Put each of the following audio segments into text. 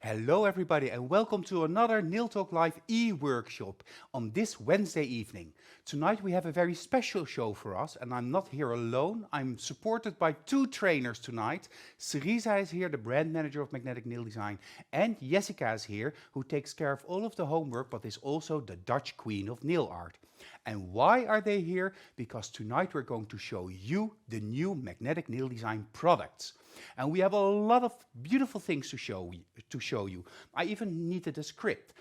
Hello, everybody, and welcome to another Nail Talk Live e-workshop on this Wednesday evening. Tonight we have a very special show for us, and I'm not here alone. I'm supported by two trainers tonight. Cerisa is here, the brand manager of Magnetic Nail Design, and Yessica is here, who takes care of all of the homework, but is also the Dutch queen of nail art. And why are they here? Because tonight we're going to show you the new Magnetic Nail Design products. And we have a lot of beautiful things to show you. I even needed a script.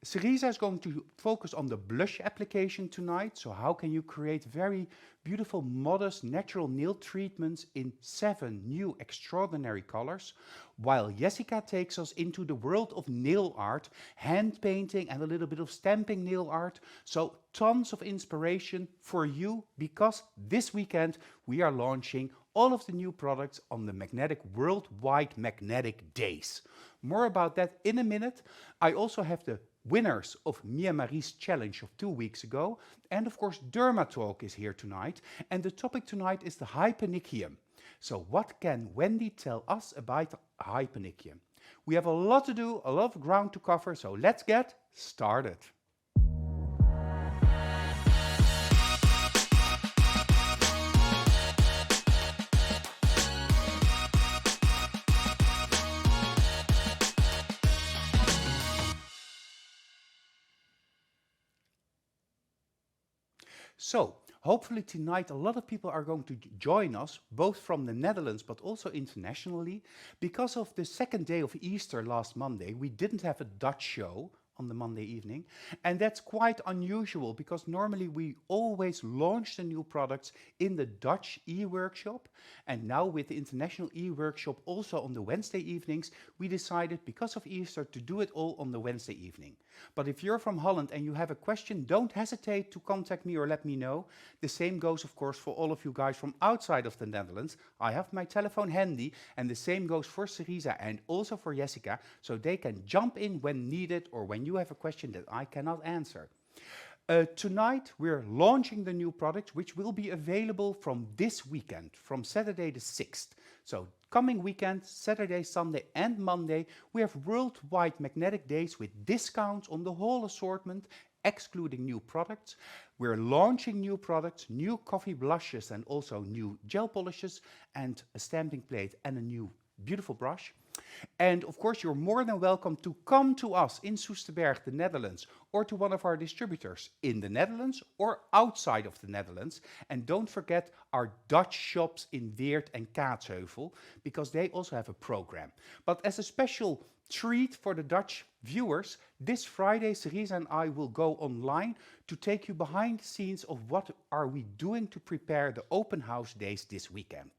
Cerisa is going to focus on the blush application tonight. So how can you create very beautiful, modest, natural nail treatments in 7 new extraordinary colors? While Yessica takes us into the world of nail art, hand painting and a little bit of stamping nail art. So tons of inspiration for you, because this weekend we are launching all of the new products on the Magnetic Worldwide Magnetic Days. More about that in a minute. I also have the winners of Mia Marie's challenge of 2 weeks ago. And of course, Dermatalk is here tonight. And the topic tonight is the hyponychium. So what can Wendy tell us about hyponychium? We have a lot to do, a lot of ground to cover, so let's get started. So, hopefully tonight a lot of people are going to join us, both from the Netherlands but also internationally. Because of the second day of Easter last Monday, we didn't have a Dutch show on the Monday evening, and that's quite unusual because normally we always launch the new products in the Dutch e-workshop, and now with the international e-workshop also on the Wednesday evenings, we decided because of Easter to do it all on the Wednesday evening. But if you're from Holland and you have a question, don't hesitate to contact me or let me know. The same goes of course for all of you guys from outside of the Netherlands. I have my telephone handy, and the same goes for Cerisa and also for Yessica, so they can jump in when needed or when you have a question that I cannot answer. Tonight we're launching the new products, which will be available from this weekend, from Saturday the 6th. So coming weekend, Saturday, Sunday and Monday, we have worldwide magnetic days with discounts on the whole assortment, excluding new products. We're launching new products, new coffee blushes and also new gel polishes and a stamping plate and a new beautiful brush. And of course, you're more than welcome to come to us in Soesterberg, the Netherlands, or to one of our distributors in the Netherlands or outside of the Netherlands. And don't forget our Dutch shops in Weert and Kaatsheuvel, because they also have a program. But as a special treat for the Dutch viewers, this Friday, Cerisa and I will go online to take you behind the scenes of what are we doing to prepare the open house days this weekend.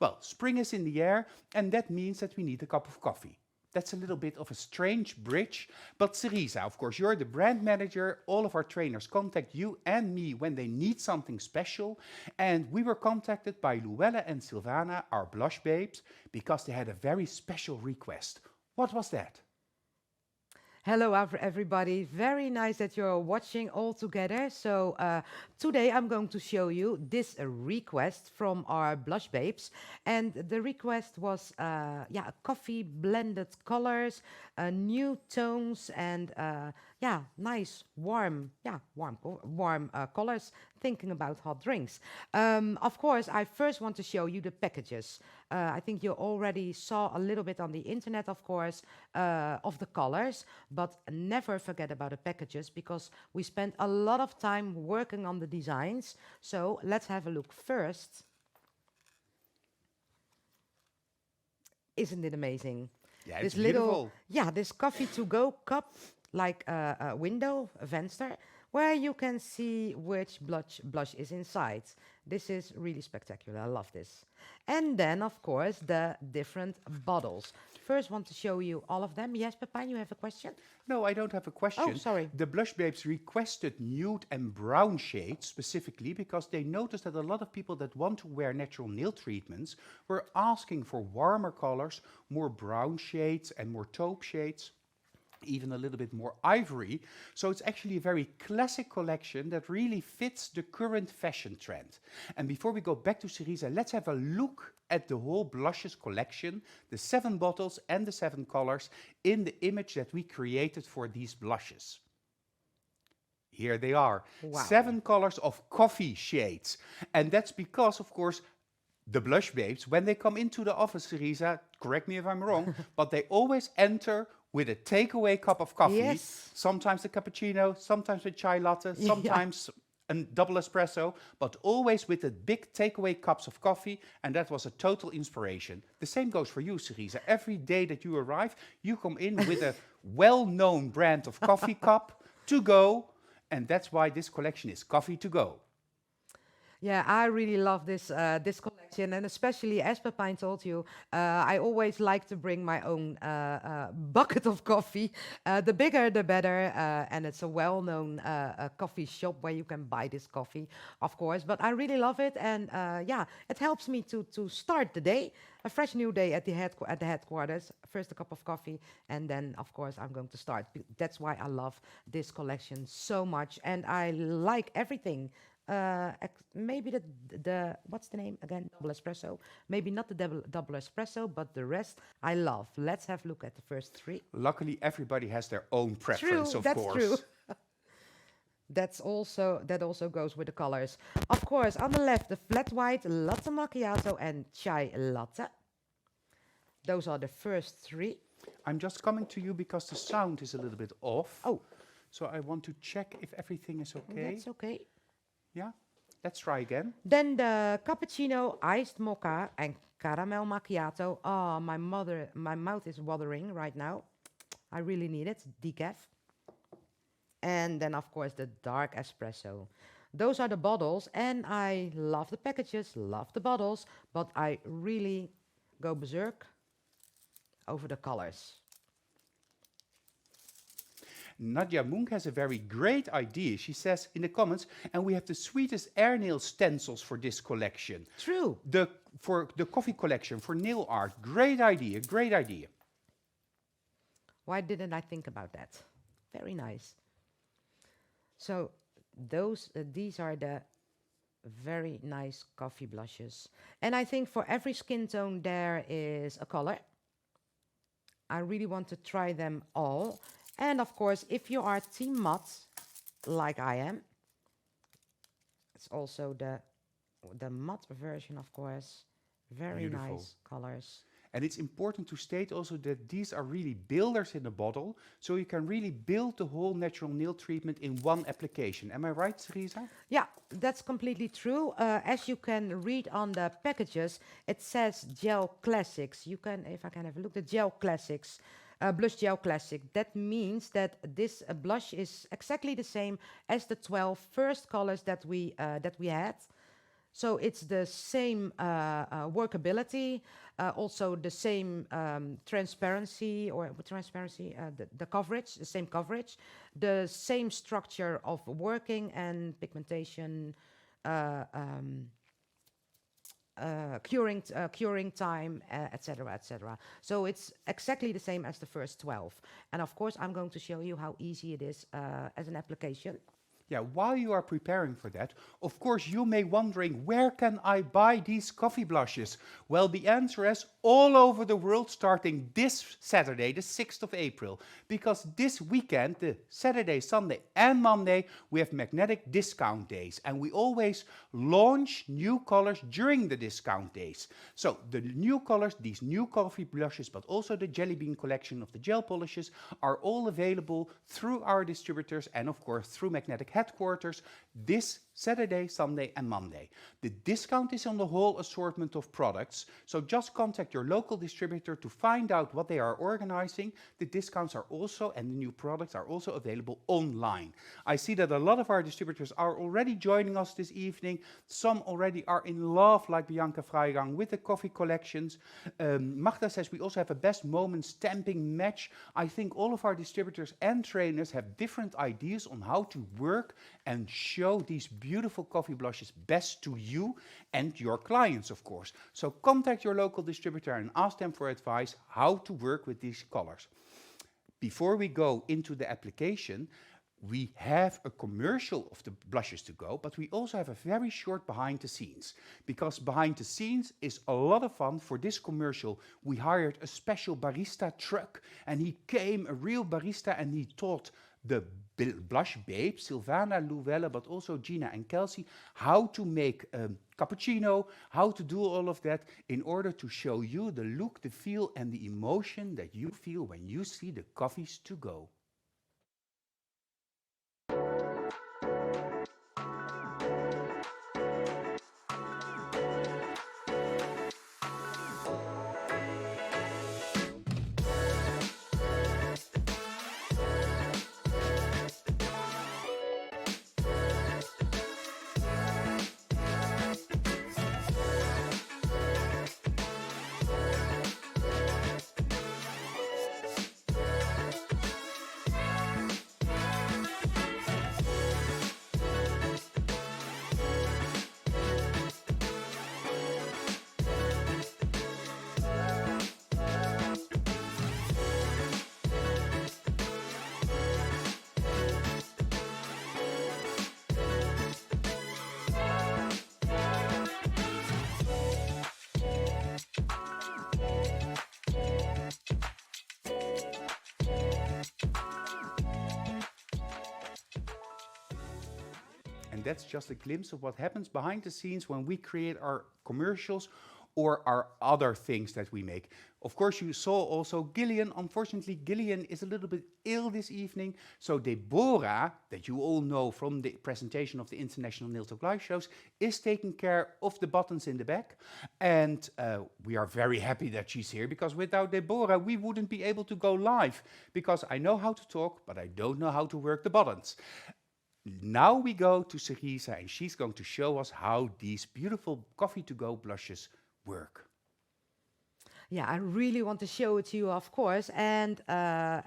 Well, spring is in the air, and that means that we need a cup of coffee. That's a little bit of a strange bridge, but Cerisa, of course, you're the brand manager. All of our trainers contact you and me when they need something special, and we were contacted by Luella and Silvana, our blush babes, because they had a very special request. What was that? Hello, everybody. Very nice that you're watching all together. So today I'm going to show you this request from our blush babes. And the request was, yeah, coffee blended colors, new tones, and yeah, nice, warm colors. Thinking about hot drinks. Of course, I first want to show you the packages. I think you already saw a little bit on the internet, of course, of the colors, but never forget about the packages because we spent a lot of time working on the designs. So let's have a look first. Isn't it amazing? Yeah, it's This little, beautiful. yeah, this coffee to go cup, like a window, a venster, where you can see which blush is inside. This is really spectacular. I love this. And then, of course, the different bottles. First, want to show you all of them. Yes, Pepijn, you have a question? No, I don't have a Oh, question. sorry. The Blush Babes requested nude and brown shades specifically because they noticed that a lot of people that want to wear natural nail treatments were asking for warmer colors, more brown shades and more taupe shades. even a little bit more ivory. So it's actually a very classic collection that really fits the current fashion trend. And before we go back to Cerisa, let's have a look at the whole blushes collection, the 7 bottles and the 7 colors in the image that we created for these blushes. Here they are, Wow. 7 colors of coffee shades. And that's because, of course, the blush babes, when they come into the office, Cerisa, correct me if I'm wrong, but they always enter with a takeaway cup of coffee. Yes. Sometimes a cappuccino, sometimes a chai latte, Yeah. sometimes a double espresso, but always with the big takeaway cups of coffee, and that was a total inspiration. The same goes for you, Cerisa. Every day that you arrive, you come in with a well-known brand of coffee cup to go, and that's why this collection is coffee to go. Yeah, I really love this collection, and especially as Pepijn told you, I always like to bring my own bucket of coffee. The bigger, the better, and it's a well-known coffee shop where you can buy this coffee, of course. But I really love it, and yeah, it helps me to start the day, a fresh new day at the headquarters. First a cup of coffee, and then of course I'm going to start. That's why I love this collection so much, and I like everything. Maybe the what's the name again? Double espresso. Maybe not the double espresso, but the rest I love. Let's have a look at the first 3. Luckily, everybody has their own preference, True, of that's course. true. That also goes with the colors. Of course, on the left, the flat white, latte macchiato, and chai latte. Those are the first 3. I'm just coming to you because the sound is a little bit off. Oh, So I want to check if everything is okay. that's okay. Yeah? Let's try again. Then the cappuccino, iced mocha, and caramel macchiato. Oh, my mouth is watering right now. I really need it, decaf. And then, of course, the dark espresso. Those are the bottles, and I love the packages, love the bottles, but I really go berserk over the colors. Nadia Munk has a very great idea. She says in the comments, and we have the sweetest air nail stencils for this collection. True. For the coffee collection, for nail art. Great idea, great idea. Why didn't I think about that? Very nice. So these are the very nice coffee blushes. And I think for every skin tone there is a color. I really want to try them all. And of course, if you are team matte, like I am, it's also the matte version, of course. Very Beautiful. nice colors. And it's important to state also that these are really builders in the bottle, so you can really build the whole natural nail treatment in one application. Am I right, Cerisa? Yeah, that's completely true. As you can read on the packages, it says Gel Classics. You can, if I can have a look, the Gel Classics, Blush Gel Classic. That means that this blush is exactly the same as the 12 first colors that we had. So it's the same workability, also the same transparency, the coverage, the same coverage, the same structure of working and pigmentation, curing time, etc., etc. So it's exactly the same as the first 12. And of course, I'm going to show you how easy it is as an application. Yeah, while you are preparing for that, of course you may wondering, where can I buy these coffee blushes? Well, the answer is all over the world starting this Saturday, the 6th of April. Because this weekend, the Saturday, Sunday and Monday, we have magnetic discount days. And we always launch new colors during the discount days. So the new colors, these new coffee blushes, but also the Jelly Bean collection of the gel polishes are all available through our distributors and of course through Magnetic headquarters this Saturday, Sunday and Monday. The discount is on the whole assortment of products, so just contact your local distributor to find out what they are organizing. The discounts are also, and the new products are also available online. I see that a lot of our distributors are already joining us this evening. Some already are in love, like Bianca Freigang, with the coffee collections. Magda says we also have a best moment stamping match. I think all of our distributors and trainers have different ideas on how to work and show these beautiful coffee blushes best to you and your clients, of course. So contact your local distributor and ask them for advice how to work with these colors. before we go into the application, we have a commercial of the blushes to go, but we also have a very short behind the scenes, because behind the scenes is a lot of fun. For this commercial, we hired a special barista truck, and he came, a real barista, and he taught the blush babes, Silvana, Luella, but also Gina and Kelsey, how to make cappuccino, how to do all of that in order to show you the look, the feel, and the emotion that you feel when you see the coffees to go. And that's just a glimpse of what happens behind the scenes when we create our commercials or our other things that we make. Of course, you saw also Gillian. Unfortunately, Gillian is a little bit ill this evening. So Deborah, that you all know from the presentation of the International Nail Talk Live shows, is taking care of the buttons in the back. And we are very happy that she's here, because without Deborah, we wouldn't be able to go live, because I know how to talk, but I don't know how to work the buttons. Now we go to Cerisa, and she's going to show us how these beautiful coffee-to-go blushes work. Yeah, I really want to show it to you, of course. And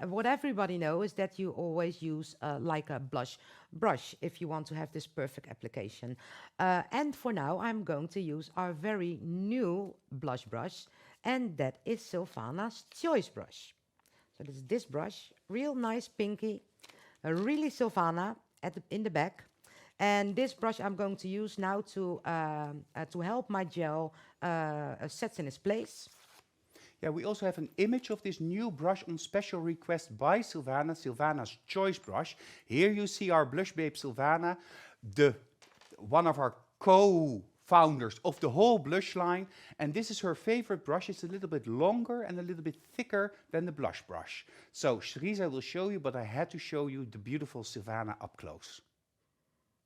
what everybody knows is that you always use like a blush brush if you want to have this perfect application. And for now, I'm going to use our very new blush brush, and that is Silvana's Choice brush. So this is this brush, real nice pinky, really Silvana in the back. And this brush I'm going to use now to help my gel set in its place. Yeah, we also have an image of this new brush on special request by Silvana, Silvana's Choice brush. Here you see our blush babe Silvana, one of our co-founders of the whole blush line. And this is her favorite brush. It's a little bit longer and a little bit thicker than the blush brush. So Cerisa will show you, but I had to show you the beautiful Silvana up close.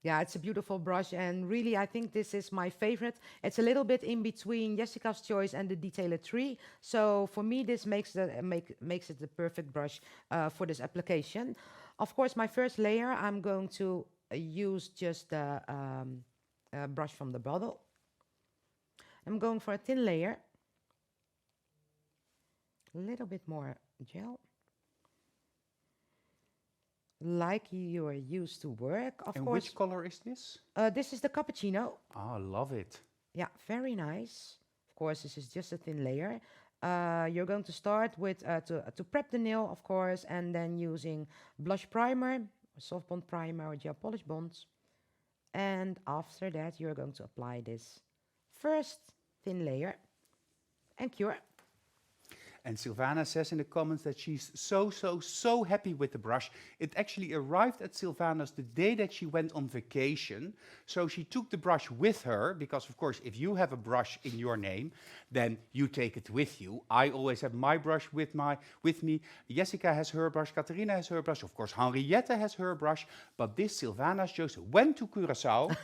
Yeah, it's a beautiful brush, and really I think this is my favorite. It's a little bit in between Yessica's Choice and the Detailer 3. So for me, this makes it the perfect brush for this application. Of course, my first layer, I'm going to use just the brush from the bottle. I'm going for a thin layer. A little bit more gel. Like you are used to work, of and course. Which color is this? This is the cappuccino. Ah, love it. Yeah, very nice. Of course, this is just a thin layer. You're going to start with to prep the nail, of course, and then using blush primer, soft bond primer, or gel polish bonds. And after that, you're going to apply this first thin layer and cure. And Silvana says in the comments that she's so happy with the brush. It actually arrived at Silvana's the day that she went on vacation. So she took the brush with her, because of course, if you have a brush in your name, then you take it with you. I always have my brush with me. Yessica has her brush, Katerina has her brush, of course Henriette has her brush, but this Silvana's Joseph went to Curaçao.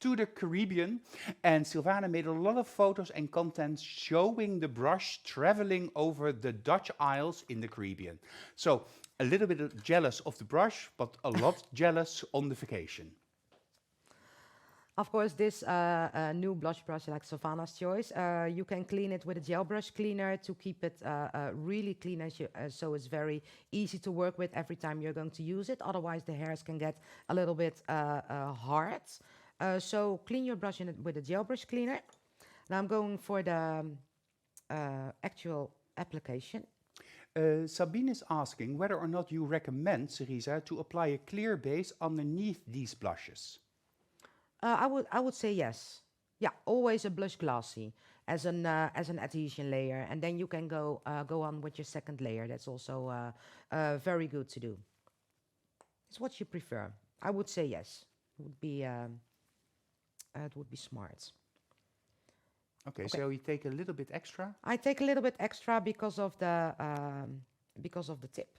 To the Caribbean, and Silvana made a lot of photos and content showing the brush traveling over the Dutch Isles in the Caribbean. So a little bit jealous of the brush, but a lot jealous on the vacation. Of course, this new blush brush, like Silvana's Choice, you can clean it with a gel brush cleaner to keep it really clean, so it's very easy to work with every time you're going to use it. Otherwise, the hairs can get a little bit hard. So clean your brush with a gel brush cleaner. Now I'm going for the actual application. Sabine is asking whether or not you recommend, Cerisa, to apply a clear base underneath these blushes. I would say yes. Yeah, always a blush glossy as an adhesion layer, and then you can go on with your second layer. That's also very good to do. It's what you prefer. I would say yes. It would be smart. Okay, Okay. so you take a little bit extra. I take a little bit extra because of the tip.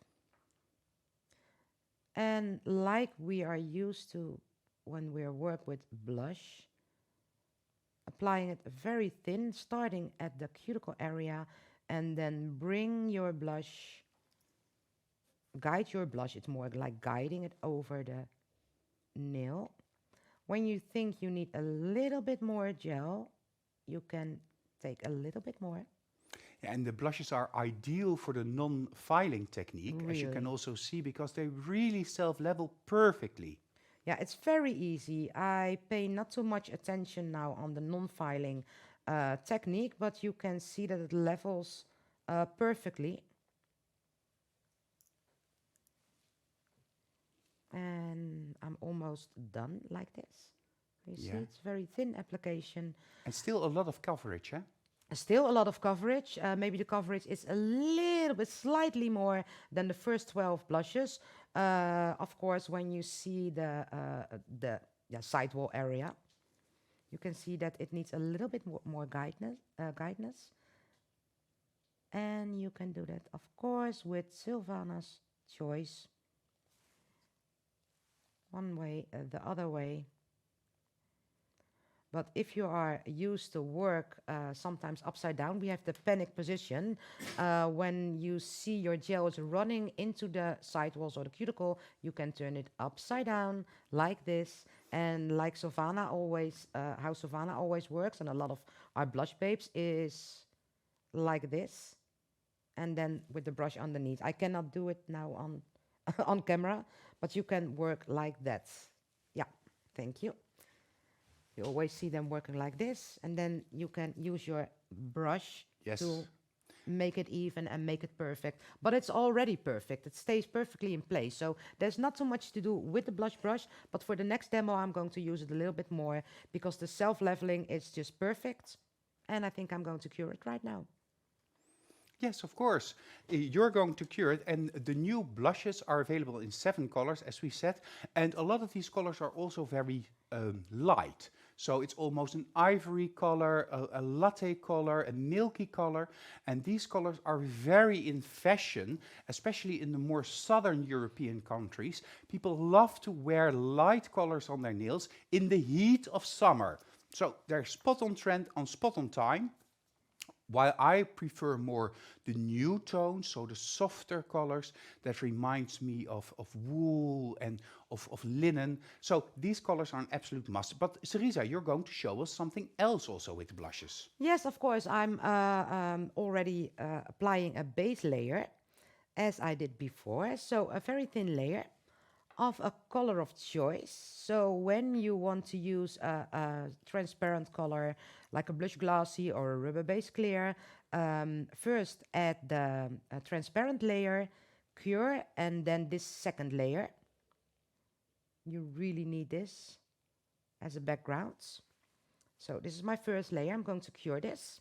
And like we are used to when we work with blush, applying it very thin, starting at the cuticle area, and then guide your blush. It's more like guiding it over the nail. When you think you need a little bit more gel, you can take a little bit more. And the blushes are ideal for the non-filing technique, as you can Really. also see, because they really self-level perfectly. Yeah, it's very easy. I pay not too much attention now on the non-filing technique, but you can see that it levels perfectly. And I'm almost done like this. You see, Yeah. it's very thin application. And still a lot of coverage, eh? Still a lot of coverage. Maybe the coverage is a little bit, slightly more than the first 12 blushes. Of course, when you see the yeah, sidewall area, you can see that it needs a little bit more guidance. And you can do that, of course, with Sylvana's choice. One way, the other way. But if you are used to work sometimes upside down, we have the panic position. When you see your gel is running into the sidewalls or the cuticle, you can turn it upside down like this. And like how Savannah always works, and a lot of our blush babes is like this. And then with the brush underneath. I cannot do it now on on camera, but you can work like that. Yeah, thank you. You always see them working like this, and then you can use your brush Yes. to make it even and make it perfect. But it's already perfect. It stays perfectly in place. So there's not so much to do with the blush brush, but for the next demo, I'm going to use it a little bit more because the self-leveling is just perfect. And I think I'm going to cure it right now. Yes, of course. You're going to cure it, and the new blushes are available in 7 colors, as we said, and a lot of these colors are also very light. So it's almost an ivory color, a latte color, a milky color, and these colors are very in fashion, especially in the more southern European countries. People love to wear light colors on their nails in the heat of summer. So they're spot on trend, on spot on time. While I prefer more the new tones, so the softer colors, that reminds me of wool and of linen. So these colors are an absolute must. But Cerisa, you're going to show us something else also with the blushes. Yes, of course, I'm already applying a base layer as I did before. So a very thin layer of a color of choice. So when you want to use a transparent color like a blush glossy or a rubber base clear, first add the transparent layer, cure, and then this second layer. You really need this as a background. So this is my first layer. I'm going to cure this.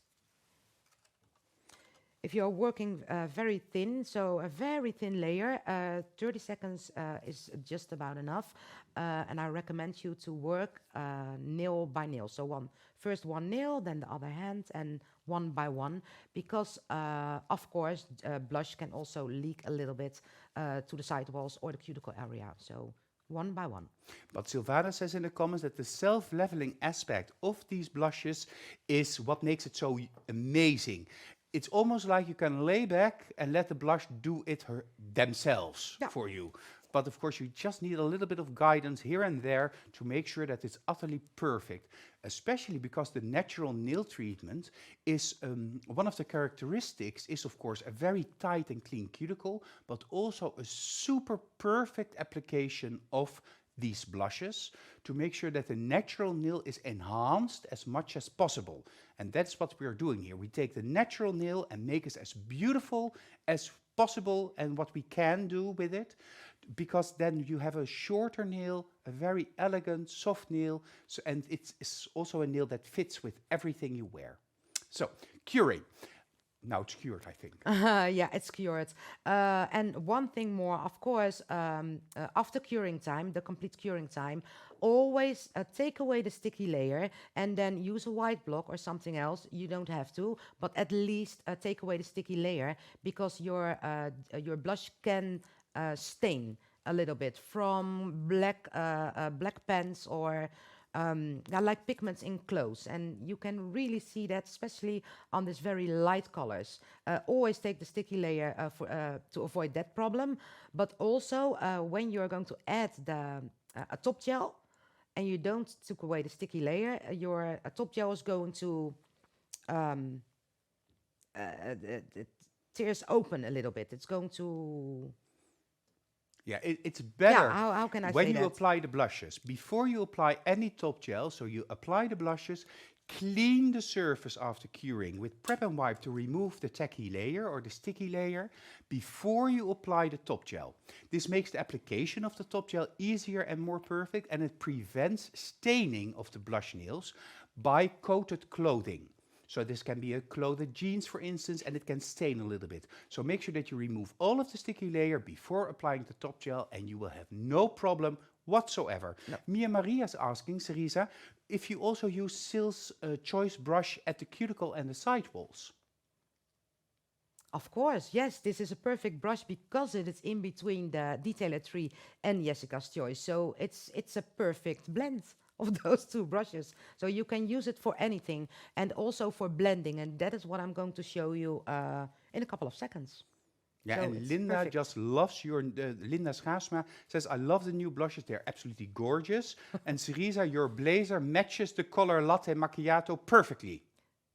If you're working very thin, so a very thin layer, 30 seconds is just about enough. And I recommend you to work nail by nail. So first one nail, then the other hand, and one by one. Because, of course, blush can also leak a little bit to the sidewalls or the cuticle area. So one by one. But Silvana says in the comments that the self-leveling aspect of these blushes is what makes it so amazing. It's almost like you can lay back and let the blush do it themselves Yeah. for you. But of course, you just need a little bit of guidance here and there to make sure that it's utterly perfect, especially because the natural nail treatment is one of the characteristics is, of course, a very tight and clean cuticle, but also a super perfect application of these blushes to make sure that the natural nail is enhanced as much as possible. And that's what we are doing here. We take the natural nail and make it as beautiful as possible and what we can do with it, because then you have a shorter nail, a very elegant, soft nail, so, and it's also a nail that fits with everything you wear. So, curing. Now it's cured, I think. Yeah, it's cured. And one thing more, of course, after curing time, the complete curing time, always take away the sticky layer and then use a white block or something else. You don't have to, but at least take away the sticky layer because your blush can stain a little bit from black pens or yeah, like pigments in clothes, and you can really see that, especially on these very light colors. Always take the sticky layer to avoid that problem, but also when you're going to add a top gel, and you don't took away the sticky layer, your top gel is going to um, it tears open a little bit. It's going to Yeah, it's yeah. better How can I when say you that? apply the blushes. Before you apply any top gel, so you apply the blushes, clean the surface after curing with prep and wipe to remove the tacky layer or the sticky layer before you apply the top gel. This makes the application of the top gel easier and more perfect, and it prevents staining of the blush nails by coated clothing. So this can be a clothed jeans, for instance, and it can stain a little bit. So make sure that you remove all of the sticky layer before applying the top gel, and you will have no problem whatsoever. No. Mia Maria is asking, Cerisa, if you also use Sil's choice brush at the cuticle and the side walls. Of course, yes, this is a perfect brush because it is in between the Detailer 3 and Jessica's Choice. So it's a perfect blend of those two brushes. So you can use it for anything and also for blending. And that is what I'm going to show you in a couple of seconds. Yeah, So and it's Linda perfect. just loves your, Linda Schaasma says, I love the new blushes, they're absolutely gorgeous. And Cerisa, your blazer matches the color latte macchiato perfectly.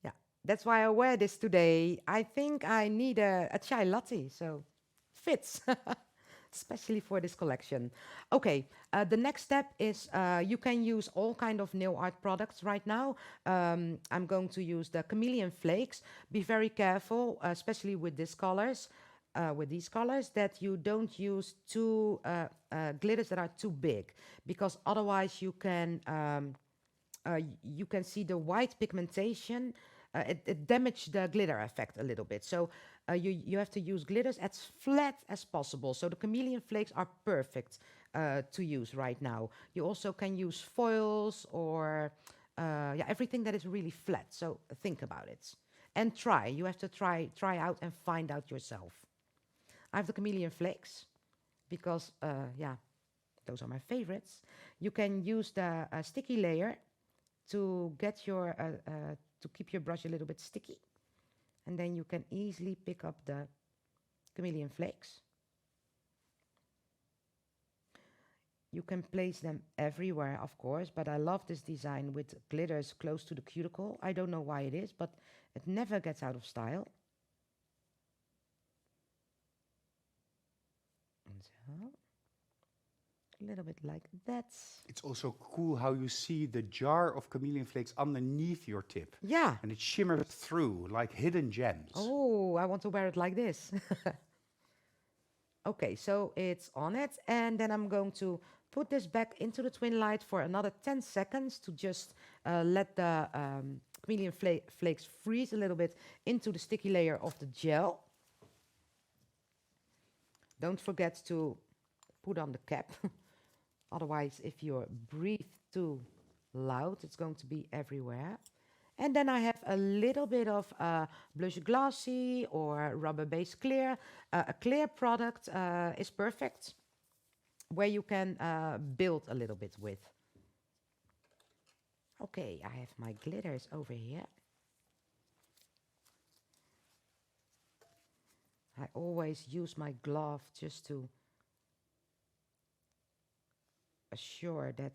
Yeah, that's why I wear this today. I think I need a chai latte, so fits. Especially for this collection. Okay, the next step is you can use all kind of nail art products right now. I'm going to use the chameleon flakes. Be very careful, especially with these colors, that you don't use two glitters that are too big, because otherwise you can see the white pigmentation. It damaged the glitter effect a little bit. So you have to use glitters as flat as possible. So the chameleon flakes are perfect to use right now. You also can use foils or yeah, everything that is really flat. So think about it and try. You have to try out and find out yourself. I have the chameleon flakes because yeah, those are my favorites. You can use the sticky layer to get your to keep your brush a little bit sticky, and then you can easily pick up the chameleon flakes. You can place them everywhere, of course, but I love this design with glitters close to the cuticle. I don't know why it is, but it never gets out of style. And so a little bit like that. It's also cool how you see the jar of chameleon flakes underneath your tip. Yeah. And it shimmers through like hidden gems. Oh, I want to wear it like this. Okay, so it's on it, and then I'm going to put this back into the twin light for another 10 seconds to just let the chameleon flakes freeze a little bit into the sticky layer of the gel. Don't forget to put on the cap. Otherwise, if you breathe too loud, it's going to be everywhere. And then I have a little bit of blush glossy or rubber base clear. A clear product is perfect, where you can build a little bit with. Okay, I have my glitters over here. I always use my glove just to assure that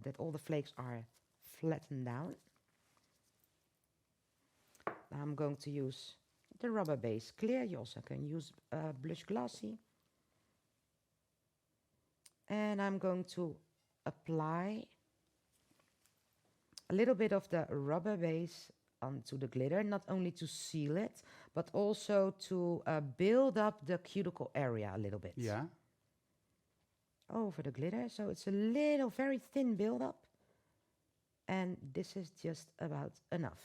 that all the flakes are flattened down. Now I'm going to use the rubber base clear. You also can use blush glossy. And I'm going to apply a little bit of the rubber base onto the glitter, not only to seal it, but also to build up the cuticle area a little bit. Yeah. Over the glitter, so it's a little, very thin build-up. And this is just about enough.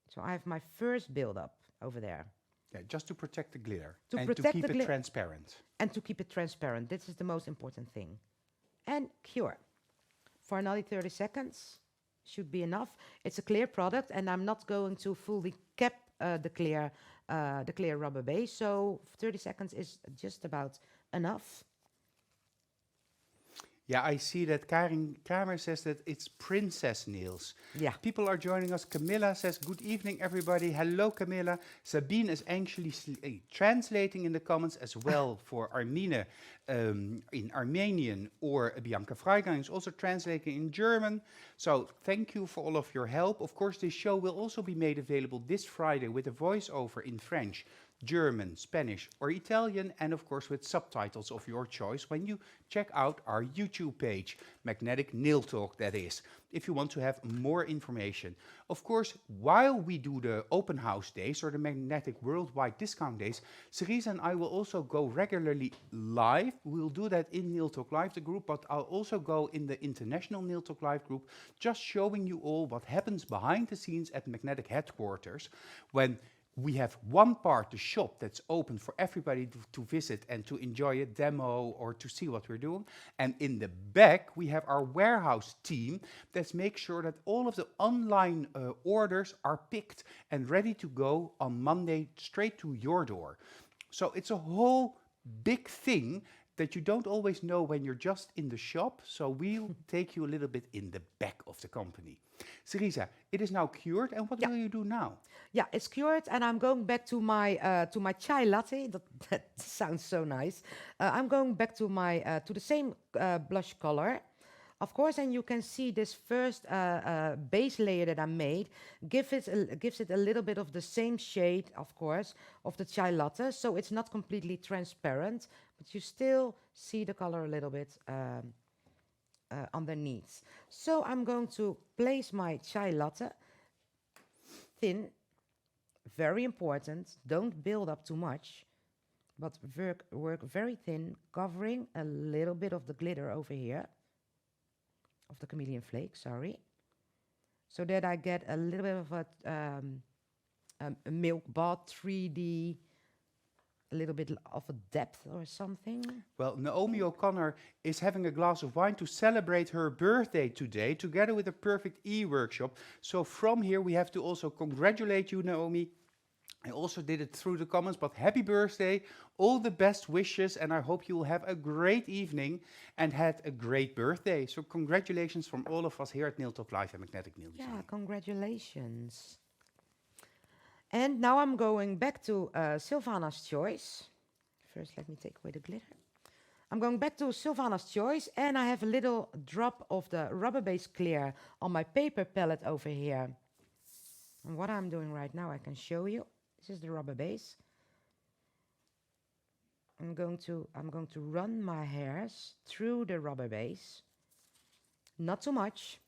So I have my first build-up over there. Yeah, just to protect the glitter To and protect to keep the it transparent. And to keep it transparent. This is the most important thing. And cure. For another 30 seconds should be enough. It's a clear product, and I'm not going to fully cap the clear rubber base. So 30 seconds is just about enough. Yeah, I see that Karin Kramer says that it's princess nails. Yeah. People are joining us. Camilla says, good evening, everybody. Hello, Camilla. Sabine is actually translating in the comments as well for Armine in Armenian, or Bianca Freigang is also translating in German. So thank you for all of your help. Of course, this show will also be made available this Friday with a voiceover in French, German, Spanish, or Italian, and of course with subtitles of your choice when you check out our YouTube page, Magnetic Nail Talk, that is, if you want to have more information. Of course, while we do the open house days or the Magnetic Worldwide Discount Days, Cerisa and I will also go regularly live. We'll do that in Nail Talk Live, the group, but I'll also go in the International Nail Talk Live group, just showing you all what happens behind the scenes at Magnetic headquarters when we have one part, the shop, that's open for everybody to visit and to enjoy a demo or to see what we're doing. And in the back, we have our warehouse team that makes sure that all of the online orders are picked and ready to go on Monday straight to your door. So it's a whole big thing that you don't always know when you're just in the shop. So we'll take you a little bit in the back of the company. Cerisa, it is now cured, and what will you do now? Yeah, it's cured, and I'm going back to my chai latte. That sounds so nice. I'm going back to the same blush color, of course, and you can see this first base layer that I made gives it a little bit of the same shade, of course, of the chai latte. So it's not completely transparent, but you still see the color a little bit underneath. So I'm going to place my chai latte thin, very important, don't build up too much, but work very thin, covering a little bit of the glitter over here, of the chameleon flake, sorry, so that I get a little bit of a milk bath 3D, a little bit of a depth or something. Well, Naomi O'Connor is having a glass of wine to celebrate her birthday today, together with a Perfect E-workshop. So from here, we have to also congratulate you, Naomi. I also did it through the comments, but happy birthday, all the best wishes, and I hope you will have a great evening and had a great birthday. So congratulations from all of us here at Nail Talk Live and Magnetic Nail Design. Yeah, congratulations. And now I'm going back to Silvana's Choice. First, let me take away the glitter. I'm going back to Silvana's Choice, and I have a little drop of the rubber base clear on my paper palette over here. And what I'm doing right now, I can show you. This is the rubber base. I'm going to run my hairs through the rubber base. Not too much.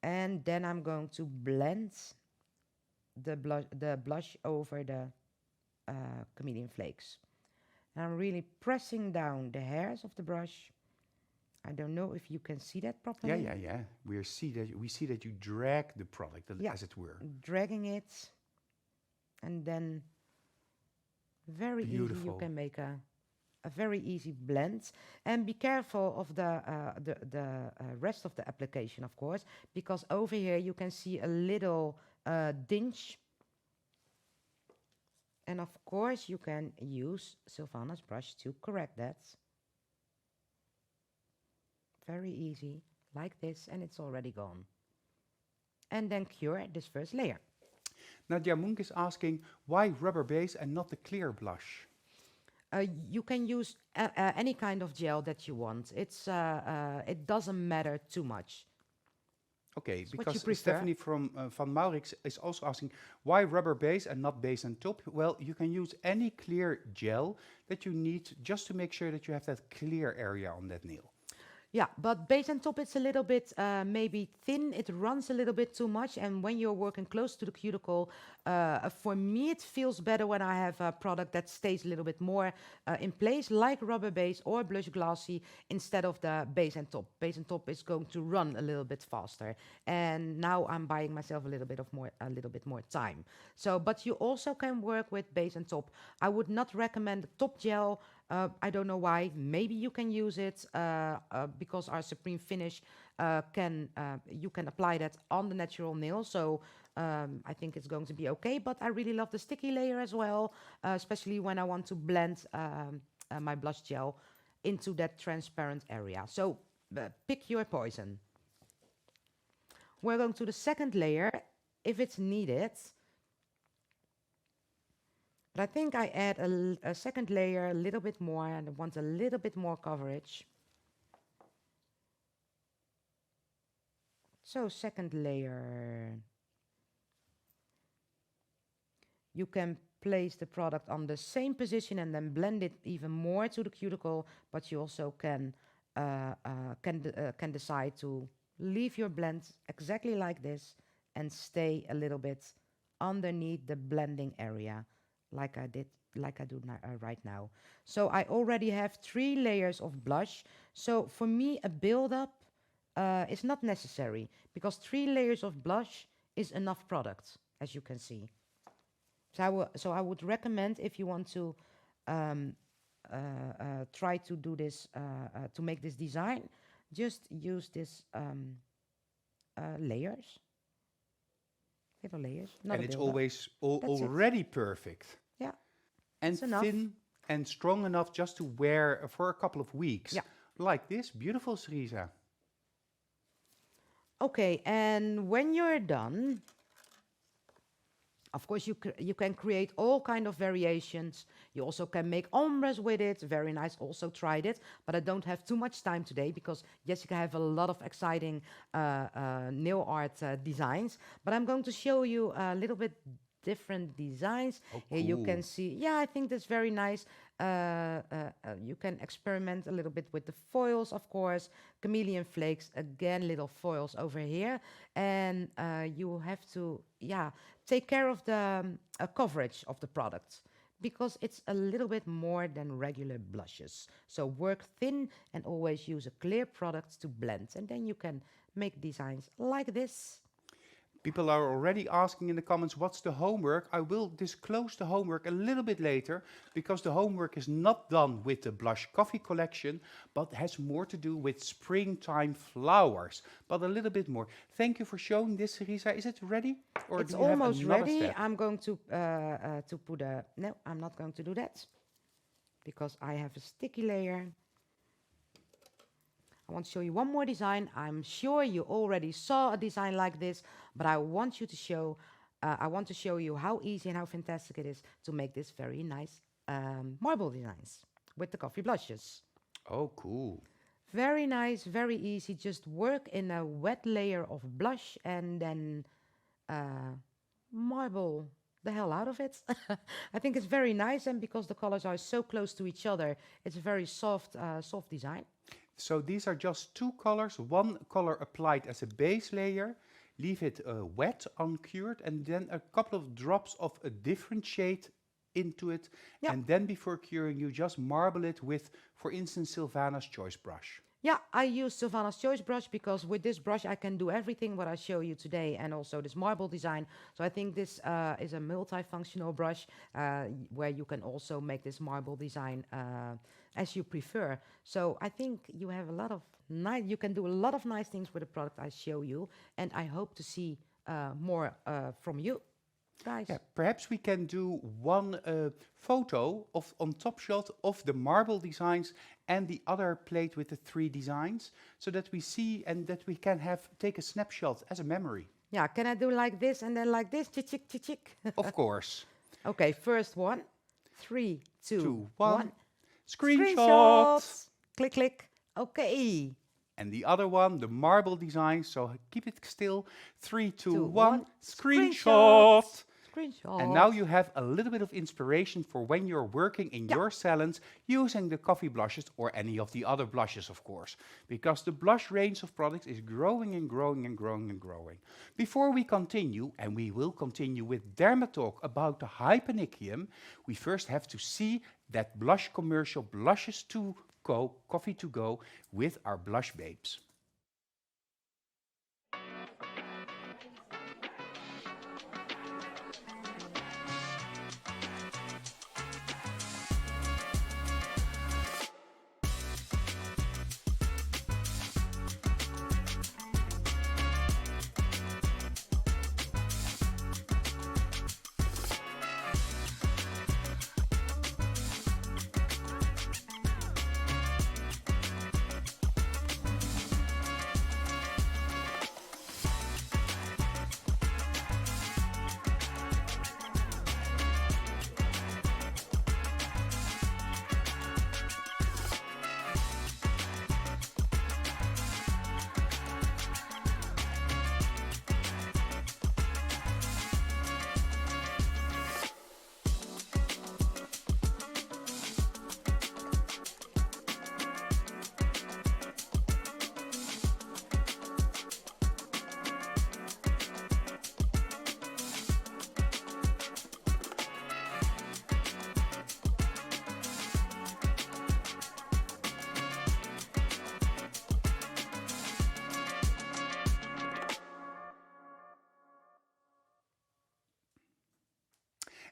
And then I'm going to blend the blush over the chameleon flakes. And I'm really pressing down the hairs of the brush. I don't know if you can see that properly. Yeah. We see that you drag the product, as it were. Dragging it, and then very easy you can make a very easy blend. And be careful of the rest of the application, of course, because over here you can see a little dinge. And of course you can use Silvana's brush to correct that. Very easy, like this, and it's already gone. And then cure this first layer. Nadia Munk is asking, why rubber base and not the clear blush? You can use any kind of gel that you want. It doesn't matter too much. Okay, It's because Stephanie from Van Maurix is also asking, why rubber base and not base and top? Well, you can use any clear gel that you need just to make sure that you have that clear area on that nail. Yeah, but base and top, it's a little bit maybe thin. It runs a little bit too much. And when you're working close to the cuticle, for me, it feels better when I have a product that stays a little bit more in place, like rubber base or blush glossy, instead of the base and top. Base and top is going to run a little bit faster. And now I'm buying myself a little bit more time. So, but you also can work with base and top. I would not recommend the top gel. I don't know why. Maybe you can use it because our Supreme Finish you can apply that on the natural nail. So I think it's going to be okay. But I really love the sticky layer as well, especially when I want to blend my blush gel into that transparent area. So pick your poison. We're going to the second layer if it's needed. But I think I add a second layer a little bit more, and I want a little bit more coverage. So second layer. You can place the product on the same position and then blend it even more to the cuticle, but you also can decide to leave your blend exactly like this and stay a little bit underneath the blending area, like I do right now. So I already have 3 layers of blush. So for me, a build-up is not necessary because 3 layers of blush is enough product, as you can see. So I would recommend, if you want to try to do this, to make this design, just use this layers, little layers. Not And a it's build-up. always That's it. already perfect. Yeah. And It's enough. thin and strong enough just to wear for a couple of weeks. Yeah. Like this. Beautiful, Cerisa. Okay, and when you're done, of course, you can create all kind of variations. You also can make ombres with it. Very nice. Also tried it, but I don't have too much time today because Yessica have a lot of exciting nail art designs. But I'm going to show you a little bit different designs. Oh, Here you cool. can see. Yeah, I think that's very nice. You can experiment a little bit with the foils, of course. Chameleon flakes, again, little foils over here. And you have to, take care of the coverage of the product because it's a little bit more than regular blushes. So work thin and always use a clear product to blend. And then you can make designs like this. People are already asking in the comments, what's the homework? I will disclose the homework a little bit later because the homework is not done with the Blush Coffee collection, but has more to do with springtime flowers, but a little bit more. Thank you for showing this, Cerisa. Is it ready? Or It's do you have almost another ready. step? I'm going to put a... No, I'm not going to do that because I have a sticky layer. I want to show you one more design. I'm sure you already saw a design like this, but I want to show you how easy and how fantastic it is to make this very nice marble designs with the coffee blushes. Oh, cool. Very nice, very easy. Just work in a wet layer of blush and then marble the hell out of it. I think it's very nice, and because the colors are so close to each other, it's a very soft design. So these are just 2 colors, one color applied as a base layer, leave it wet, uncured, and then a couple of drops of a different shade into it. Yeah. And then before curing, you just marble it with, for instance, Sylvana's Choice brush. Yeah, I use Sylvana's Choice brush because with this brush I can do everything what I show you today and also this marble design. So I think this is a multifunctional brush where you can also make this marble design as you prefer. So I think you have you can do a lot of nice things with the product I show you, and I hope to see more from you guys. Yeah, perhaps we can do one photo on top shot of the marble designs and the other plate with the 3 designs, so that we see and that we can take a snapshot as a memory. Yeah, can I do like this and then like this? Chick, chick, chick. Of course. Okay, first one. 3, 2, 1. Screenshot. Screenshots. Click, click. Okay. And the other one, the marble design, so keep it still. 3, 2, 1, one. screenshot. screenshot. And now you have a little bit of inspiration for when you're working in your salons using the coffee blushes or any of the other blushes, of course, because the blush range of products is growing and growing and growing and growing. Before we continue, and we will continue with Dermatalk about the hyponychium, we first have to see that blush commercial, Blushes to Go, Coffee to Go, with our blush babes.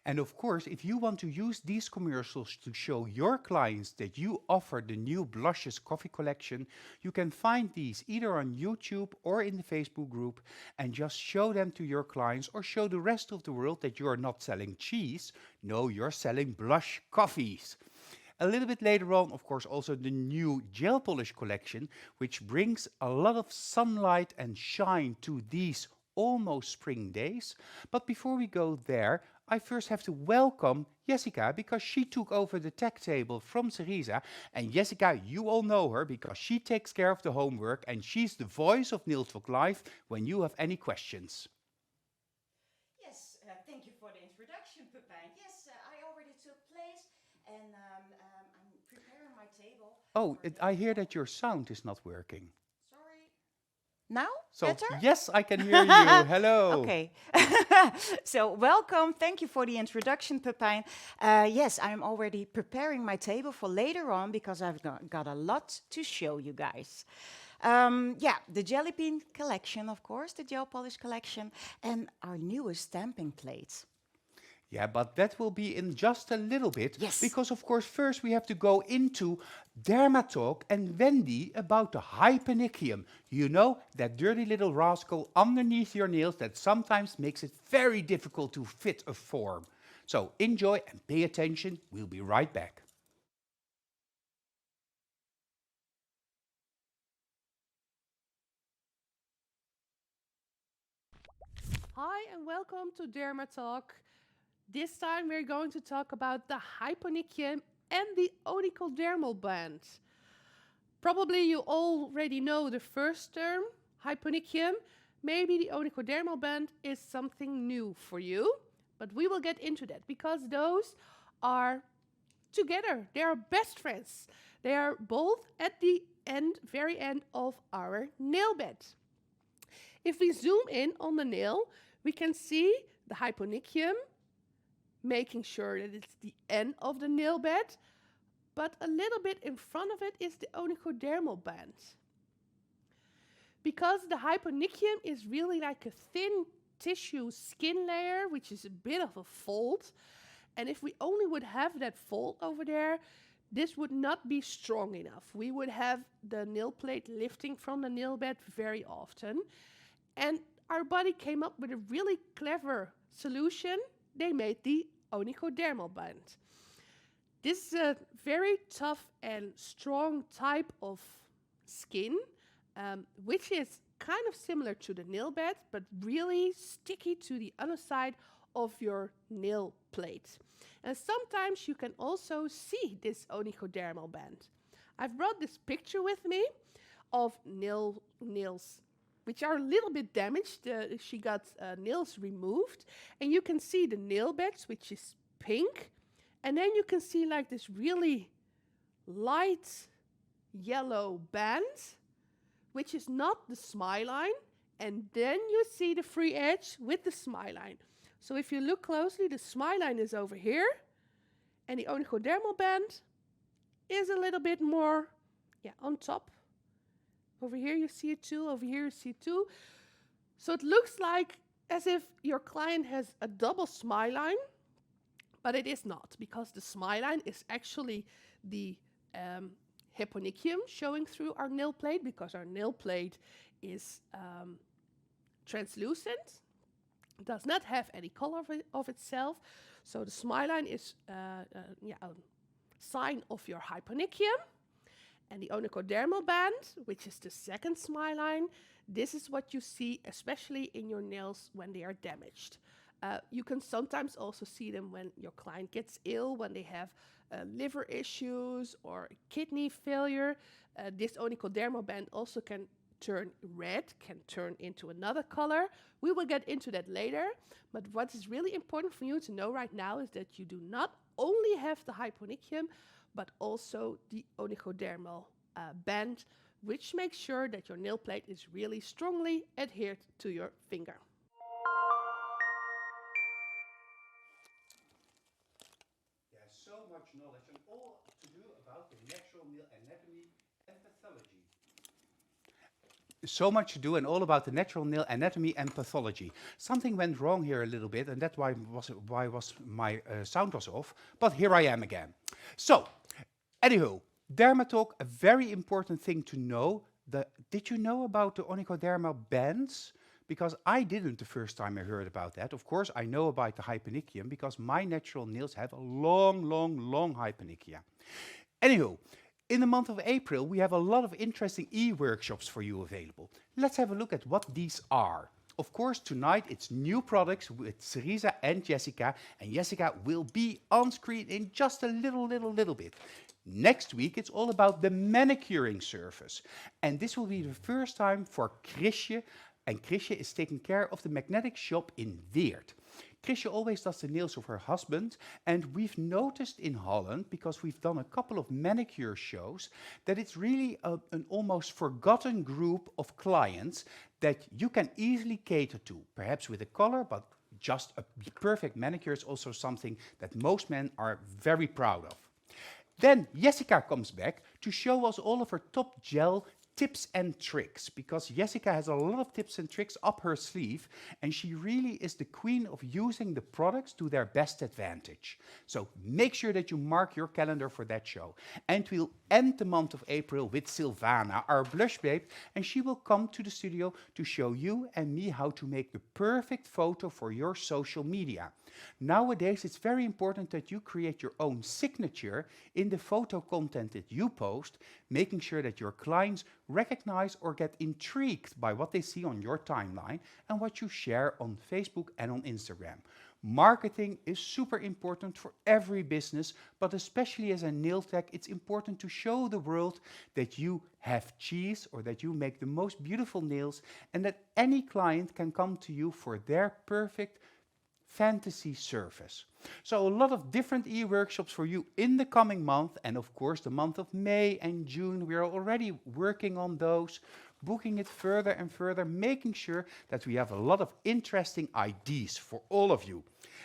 And of course, if you want to use these commercials to show your clients that you offer the new Blushes coffee collection, you can find these either on YouTube or in the Facebook group and just show them to your clients or show the rest of the world that you're not selling cheese. No, you're selling blush coffees. A little bit later on, of course, also the new gel polish collection, which brings a lot of sunlight and shine to these almost spring days. But before we go there, I first have to welcome Yessica because she took over the tech table from Cerisa. And Yessica, you all know her because she takes care of the homework and she's the voice of Niltalk Live when you have any questions. Yes, thank you for the introduction, Pepijn. Yes, I already took place and I'm preparing my table. Oh, I hear that your sound is not working. Sorry. Now? So, Better? yes, I can hear you. Hello. Okay. So, welcome. Thank you for the introduction, Pepijn. Yes, I'm already preparing my table for later on because I've got a lot to show you guys. Yeah, the jelly bean collection, of course, the gel polish collection, and our newest stamping plates. Yeah, but that will be in just a little bit. Yes. Because, of course, first we have to go into Dermatalk and Wendy about the hyponychium. You know, that dirty little rascal underneath your nails that sometimes makes it very difficult to fit a form. So enjoy and pay attention. We'll be right back. Hi and welcome to Dermatalk. This time we're going to talk about the hyponychium and the onychodermal band. Probably you already know the first term, hyponychium. Maybe the onychodermal band is something new for you, but we will get into that because those are together. They are best friends. They are both at the end, very end of our nail bed. If we zoom in on the nail, we can see the hyponychium, making sure that it's the end of the nail bed, but a little bit in front of it is the onychodermal band. Because the hyponychium is really like a thin tissue skin layer, which is a bit of a fold, and if we only would have that fold over there, this would not be strong enough. We would have the nail plate lifting from the nail bed very often. And our body came up with a really clever solution. They made the onychodermal band. This is a very tough and strong type of skin, which is kind of similar to the nail bed, but really sticky to the underside of your nail plate. And sometimes you can also see this onychodermal band. I've brought this picture with me of nails which are a little bit damaged. She got nails removed, and you can see the nail beds, which is pink, and then you can see like this really light yellow band, which is not the smile line, and then you see the free edge with the smile line. So if you look closely, the smile line is over here, and the onychodermal band is a little bit more, on top. Over here you see it too, over here you see it too. So it looks like as if your client has a double smile line, but it is not, because the smile line is actually the hyponychium showing through our nail plate, because our nail plate is translucent, does not have any color of itself. So the smile line is a sign of your hyponychium. And the onychodermal band, which is the second smile line, this is what you see especially in your nails when they are damaged. You can sometimes also see them when your client gets ill, when they have liver issues or kidney failure. This onychodermal band also can turn red, can turn into another color. We will get into that later. But what is really important for you to know right now is that you do not only have the hyponychium, but also the onychodermal band, which makes sure that your nail plate is really strongly adhered to your finger. There's so much knowledge and all to do about the natural nail anatomy and pathology. So much to do and all about the natural nail anatomy and pathology. Something went wrong here a little bit, and that's why my sound was off. But here I am again. So, anywho, Dermatalk, a very important thing to know. Did you know about the onychodermal bands? Because I didn't the first time I heard about that. Of course, I know about the hyponychium because my natural nails have a long, long, long hyponychia. Anywho, in the month of April, we have a lot of interesting e-workshops for you available. Let's have a look at what these are. Of course, tonight it's new products with Cerisa and Yessica, and Yessica will be on screen in just a little bit. Next week, it's all about the manicuring service. And this will be the first time for Chrisje, and Chrisje is taking care of the magnetic shop in Weert. Chrisje always does the nails of her husband, and we've noticed in Holland, because we've done a couple of manicure shows, that it's really an almost forgotten group of clients that you can easily cater to, perhaps with a color, but just a perfect manicure is also something that most men are very proud of. Then Yessica comes back to show us all of her top gel tips and tricks, because Yessica has a lot of tips and tricks up her sleeve, and she really is the queen of using the products to their best advantage. So make sure that you mark your calendar for that show. And we'll end the month of April with Silvana, our blush babe, and she will come to the studio to show you and me how to make the perfect photo for your social media. Nowadays, it's very important that you create your own signature in the photo content that you post, making sure that your clients recognize or get intrigued by what they see on your timeline and what you share on Facebook and on Instagram. Marketing is super important for every business, but especially as a nail tech, it's important to show the world that you have cheese or that you make the most beautiful nails and that any client can come to you for their perfect fantasy service. So a lot of different e-workshops for you in the coming month, and of course the month of May and June, we are already working on those, booking it further and further, making sure that we have a lot of interesting ideas for all of you.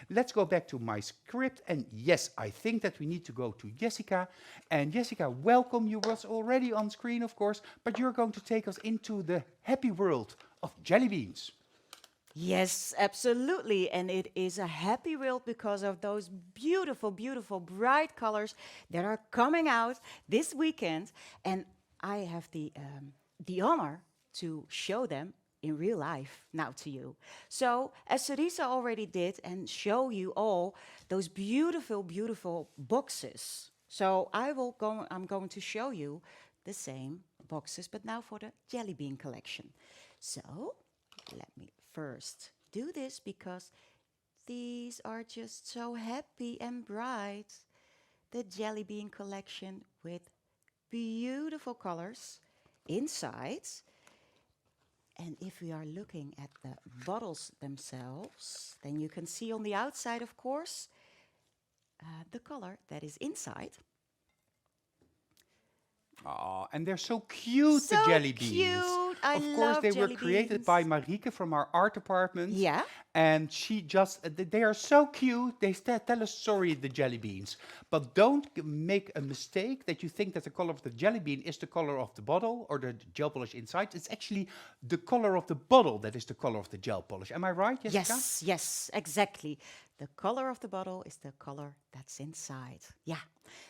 Let's go back to my script, and yes, I think that we need to go to Yessica. And Yessica, welcome. You was already on screen, of course, but you're going to take us into the happy world of jelly beans. Yes, absolutely. And it is a happy world because of those beautiful, beautiful, bright colors that are coming out this weekend. And I have the honor to show them in real life now to you. So, as Cerisa already did, and show you all those beautiful, beautiful boxes. So I'm going to show you the same boxes, but now for the jelly bean collection. So, let me first do this because these are just so happy and bright. The jelly bean collection with beautiful colors inside. And if we are looking at the bottles themselves, then you can see on the outside, of course, the color that is inside. Oh, and they're so cute, the So jelly beans. cute. I Of course, love they were jelly created by beans. Marieke from our art department. Yeah. And she just, they are so cute. They tell a story, the jelly beans. But don't make a mistake that you think that the color of the jelly bean is the color of the bottle or the gel polish inside. It's actually the color of the bottle that is the color of the gel polish. Am I right, Jessica? Yes, yes, exactly. The color of the bottle is the color that's inside. Yeah.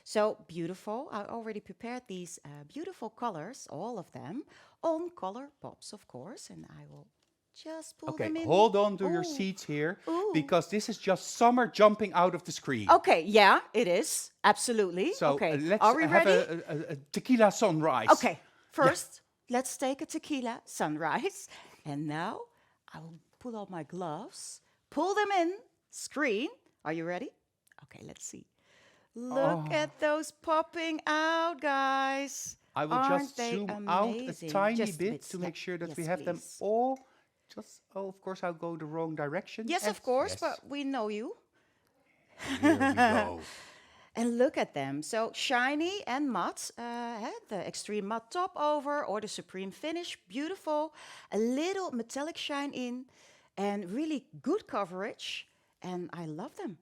So beautiful. I already prepared these beautiful colors, all of them, on color pops, of course. And I will just pull Okay, them in. hold on to your Ooh. seats here Ooh. because this is just summer jumping out of the screen. Okay, yeah, it is. Absolutely. So okay. let's Are we have ready? a tequila sunrise. Okay. First, let's take a tequila sunrise. And now I will pull out my gloves, pull them in, screen. Are you ready? Okay, let's see. Look at those popping out, guys. I will Aren't just they zoom out a amazing? tiny Just a bit bit, to yeah. make sure that Yes, we have them please. all. Just, oh, of course, I'll go the wrong direction. Yes, And of course, yes, but we know you. here we go. And look at them. So shiny and matte. The extreme matte top over or the supreme finish. Beautiful. A little metallic shine in and really good coverage. And I love them.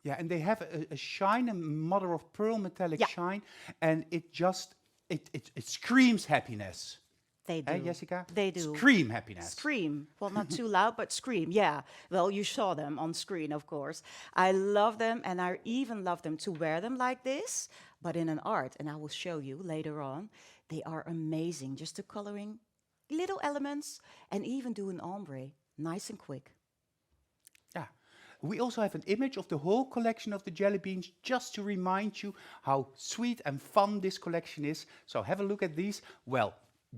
Yeah, and they have a shine, a mother of pearl metallic Yeah. shine, and it just, it screams happiness. They do. Eh, Jessica? They do. Scream happiness. Scream. Well, not too loud, but scream. Yeah. Well, you saw them on screen, of course. I love them, and I even love them to wear them like this, but in an art. And I will show you later on. They are amazing. Just the coloring, little elements, and even do an ombre. Nice and quick. Yeah. We also have an image of the whole collection of the jelly beans just to remind you how sweet and fun this collection is. So have a look at these. Well,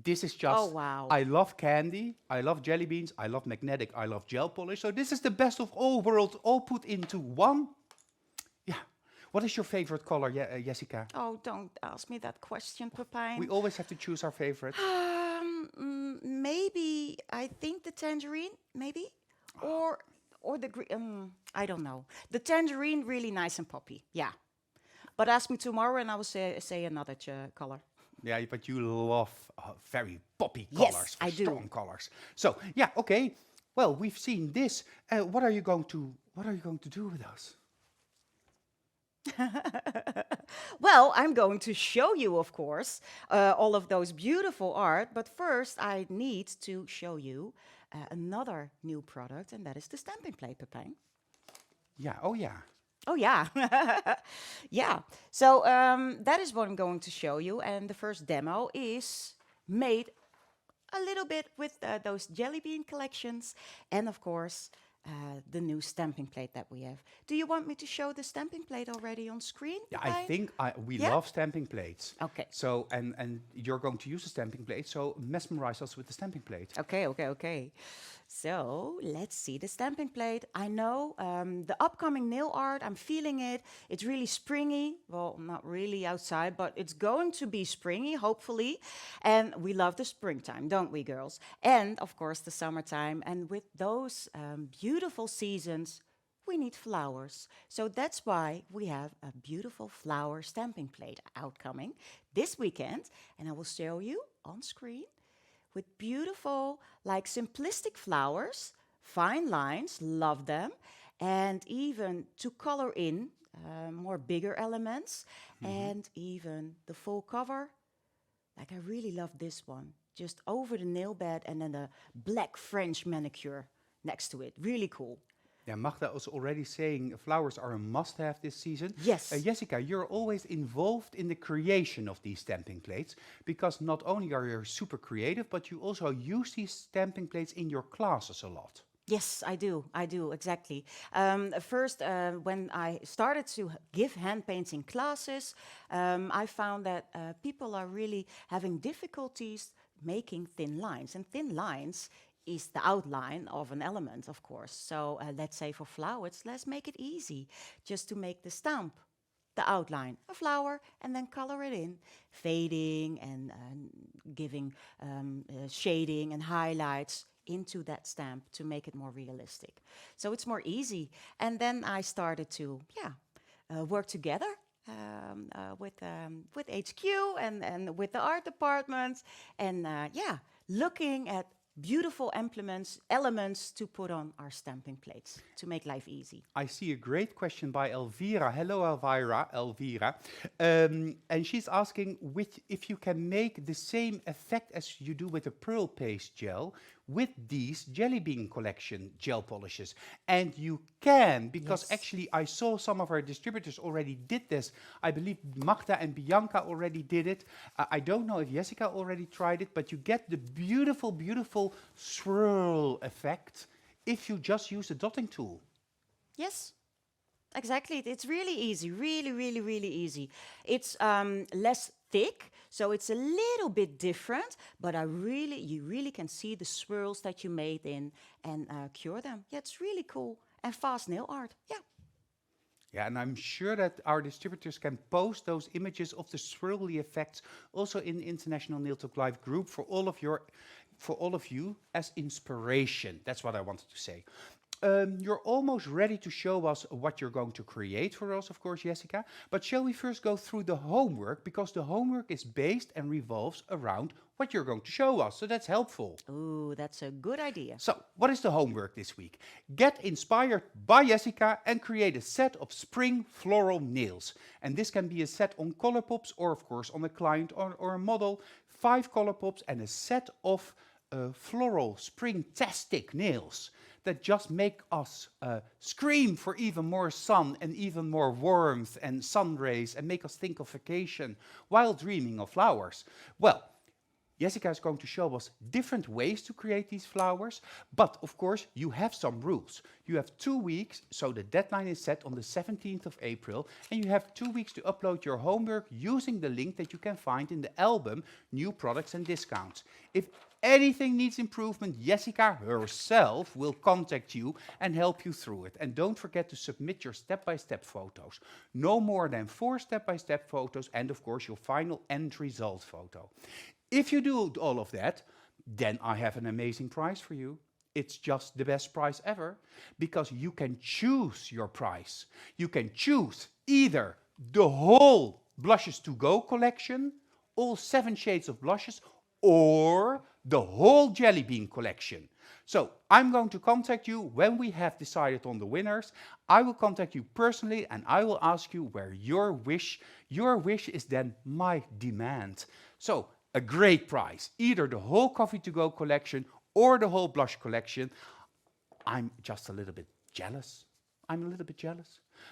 this is just, Oh, wow. I love candy, I love jelly beans, I love magnetic, I love gel polish. So this is the best of all worlds, all put into one. Yeah. What is your favorite color, Jessica? Oh, don't ask me that question, Pepijn. We always have to choose our favorite. Maybe, I think the tangerine, maybe? Or the green, I don't know. The tangerine, really nice and poppy, yeah. But ask me tomorrow and I will say another color. Yeah, but you love very poppy Yes, colors, I do. strong colors. So yeah, okay. Well, we've seen this. What are you going to do with us? Well, I'm going to show you, of course, all of those beautiful art. But first, I need to show you another new product, and that is the stamping plate, Pepijn. Yeah. Oh yeah. Oh, yeah. Yeah. So that is what I'm going to show you. And the first demo is made a little bit with those jelly bean collections. And, of course, the new stamping plate that we have. Do you want me to show the stamping plate already on screen? Yeah, I Pepijn? think we Yeah? love stamping plates. Okay. So and you're going to use the stamping plate. So mesmerize us with the stamping plate. Okay. So let's see the stamping plate. I know the upcoming nail art, I'm feeling it. It's really springy. Well, not really outside, but it's going to be springy, hopefully. And we love the springtime, don't we, girls? And, of course, the summertime. And with those beautiful seasons, we need flowers. So that's why we have a beautiful flower stamping plate outcoming this weekend. And I will show you on screen with beautiful, like simplistic flowers, fine lines, love them, and even to color in more bigger elements, and even the full cover. Like I really love this one, just over the nail bed and then the black French manicure next to it. Really cool. Yeah, Magda was already saying flowers are a must-have this season. Yes. Jessica, you're always involved in the creation of these stamping plates because not only are you super creative, but you also use these stamping plates in your classes a lot. Yes, I do, exactly. First, when I started to give hand painting classes, I found that people are really having difficulties making thin lines. And thin lines is the outline of an element, of course. So let's say for flowers, let's make it easy just to make the stamp the outline, a flower, and then color it in, fading and giving shading and highlights into that stamp to make it more realistic. So it's more easy. And then I started to, work together with HQ and with the art department, and looking at beautiful elements to put on our stamping plates to make life easy. I see a great question by Elvira. Hello, Elvira. And she's asking if you can make the same effect as you do with the pearl paste gel with these Jelly Bean Collection gel polishes. And you can, because actually I saw some of our distributors already did this. I believe Magda and Bianca already did it. I don't know if Yessica already tried it, but you get the beautiful, beautiful swirl effect if you just use the dotting tool. Yes, exactly. It's really easy, really, really, really easy. It's less thick, so it's a little bit different, but you really can see the swirls that you made in and cure them. Yeah, it's really cool and fast nail art. Yeah. Yeah, and I'm sure that our distributors can post those images of the swirly effects also in the International Nail Talk Live group for all of you as inspiration. That's what I wanted to say. You're almost ready to show us what you're going to create for us, of course, Yessica. But shall we first go through the homework? Because the homework is based and revolves around what you're going to show us. So that's helpful. Ooh, that's a good idea. So, what is the homework this week? Get inspired by Yessica and create a set of spring floral nails. And this can be a set on Colourpops or, of course, on a client or a model. 5 Colourpops and a set of floral spring-tastic nails that just make us scream for even more sun and even more warmth and sun rays and make us think of vacation while dreaming of flowers. Well, Yessica is going to show us different ways to create these flowers, but of course you have some rules. You have 2 weeks, so the deadline is set on the 17th of April, and you have 2 weeks to upload your homework using the link that you can find in the album New Products and Discounts. If anything needs improvement, Yessica herself will contact you and help you through it. And don't forget to submit your step-by-step photos. No more than 4 step-by-step photos, and of course your final end result photo. If you do all of that, then I have an amazing prize for you. It's just the best prize ever, because you can choose your prize. You can choose either the whole Blushes to Go collection, all 7 shades of blushes, or the whole Jelly Bean collection. So I'm going to contact you when we have decided on the winners. I will contact you personally and I will ask you where your wish is then my demand. So a great prize, either the whole Coffee to Go collection or the whole blush collection. I'm just a little bit jealous.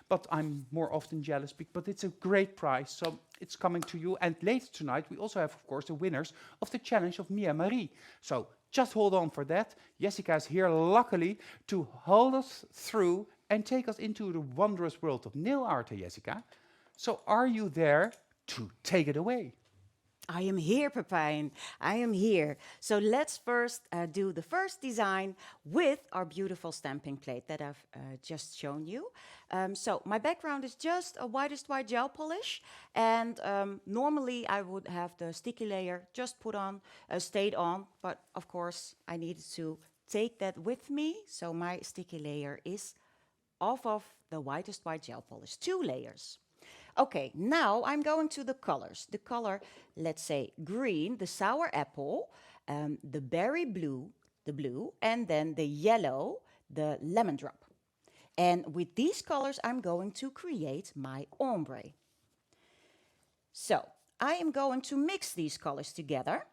But I'm more often jealous, but it's a great prize, so it's coming to you. And later tonight, we also have, of course, the winners of the challenge of Mia Marie. So just hold on for that. Yessica is here, luckily, to hold us through and take us into the wondrous world of nail art, Yessica. So are you there to take it away? I am here, Pepijn. I am here. So let's first do the first design with our beautiful stamping plate that I've just shown you. So my background is just a whitest white gel polish, and normally I would have the sticky layer just stayed on, but of course I needed to take that with me, so my sticky layer is off of the whitest white gel polish, 2 layers. Okay, now I'm going to the colors. The color, let's say green, the sour apple, the berry blue, the blue, and then the yellow, the lemon drop. And with these colors, I'm going to create my ombre. So I am going to mix these colors together.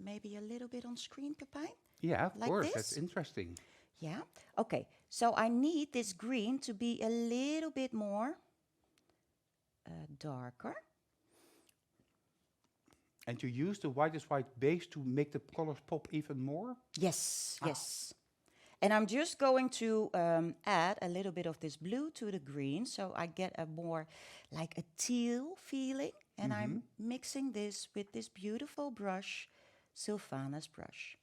Maybe a little bit on screen, Pepijn? Yeah, of Like course, this? that's interesting. Yeah, okay. So I need this green to be a little bit more darker. And you use the whitest white base to make the colors pop even more? Yes, yes. And I'm just going to add a little bit of this blue to the green, so I get a more like a teal feeling. And I'm mixing this with this beautiful brush, Silvana's brush.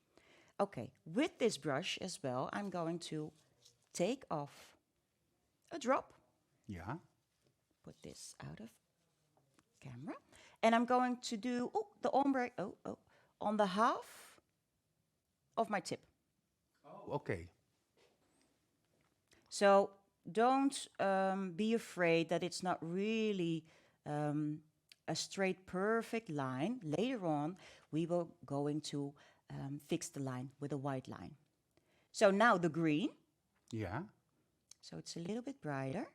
Okay, with this brush as well, I'm going to take off a drop. Yeah. put this out of camera. And I'm going to do the ombre on the half of my tip. Oh, okay. So don't be afraid that it's not really a straight, perfect line. Later on, we will going to fix the line with a white line. So now the green. Yeah. So it's a little bit brighter.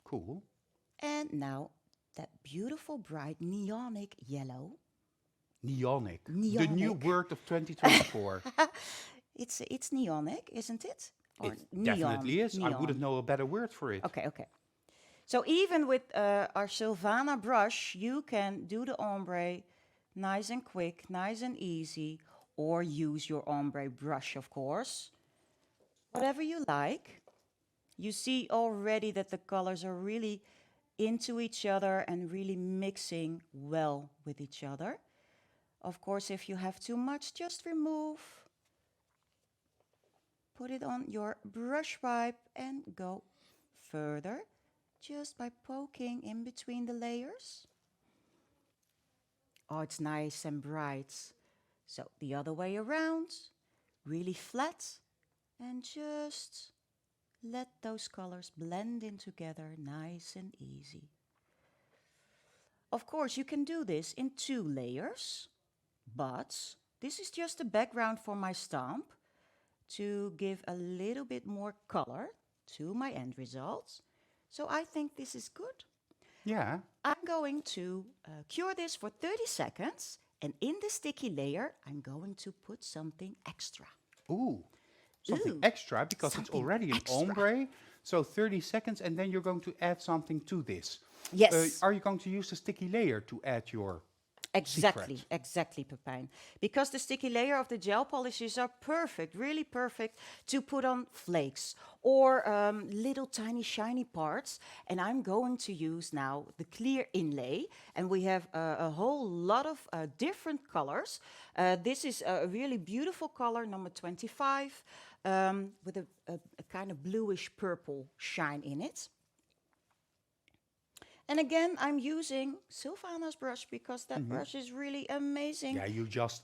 Cool. And now that beautiful, bright, neonic yellow. Neonic. The new Neonic. word of 2024. It's neonic, isn't it? Or It definitely is. I neon. wouldn't know a better word for it. Okay, okay. So even with our Sylvana brush, you can do the ombre nice and quick, nice and easy, or use your ombre brush, of course. Whatever you like. You see already that the colors are really into each other and really mixing well with each other. Of course, if you have too much, just remove. Put it on your brush wipe and go further just by poking in between the layers. Oh, it's nice and bright. So the other way around, really flat, and just let those colors blend in together nice and easy. Of course, you can do this in 2 layers, but this is just a background for my stamp to give a little bit more color to my end results. So I think this is good. Yeah. I'm going to cure this for 30 seconds, and in the sticky layer, I'm going to put something extra. Ooh. Something Ooh, extra because it's something already an extra. ombre. So 30 seconds and then you're going to add something to this. Yes. Are you going to use the sticky layer to add your Exactly, secret? exactly, Pepijn. Because the sticky layer of the gel polishes are perfect, really perfect to put on flakes or little tiny shiny parts. And I'm going to use now the clear inlay. And we have a whole lot of different colors. This is a really beautiful color, number 25, with a kind of bluish purple shine in it. And again, I'm using Sylvana's brush because that brush is really amazing. Yeah,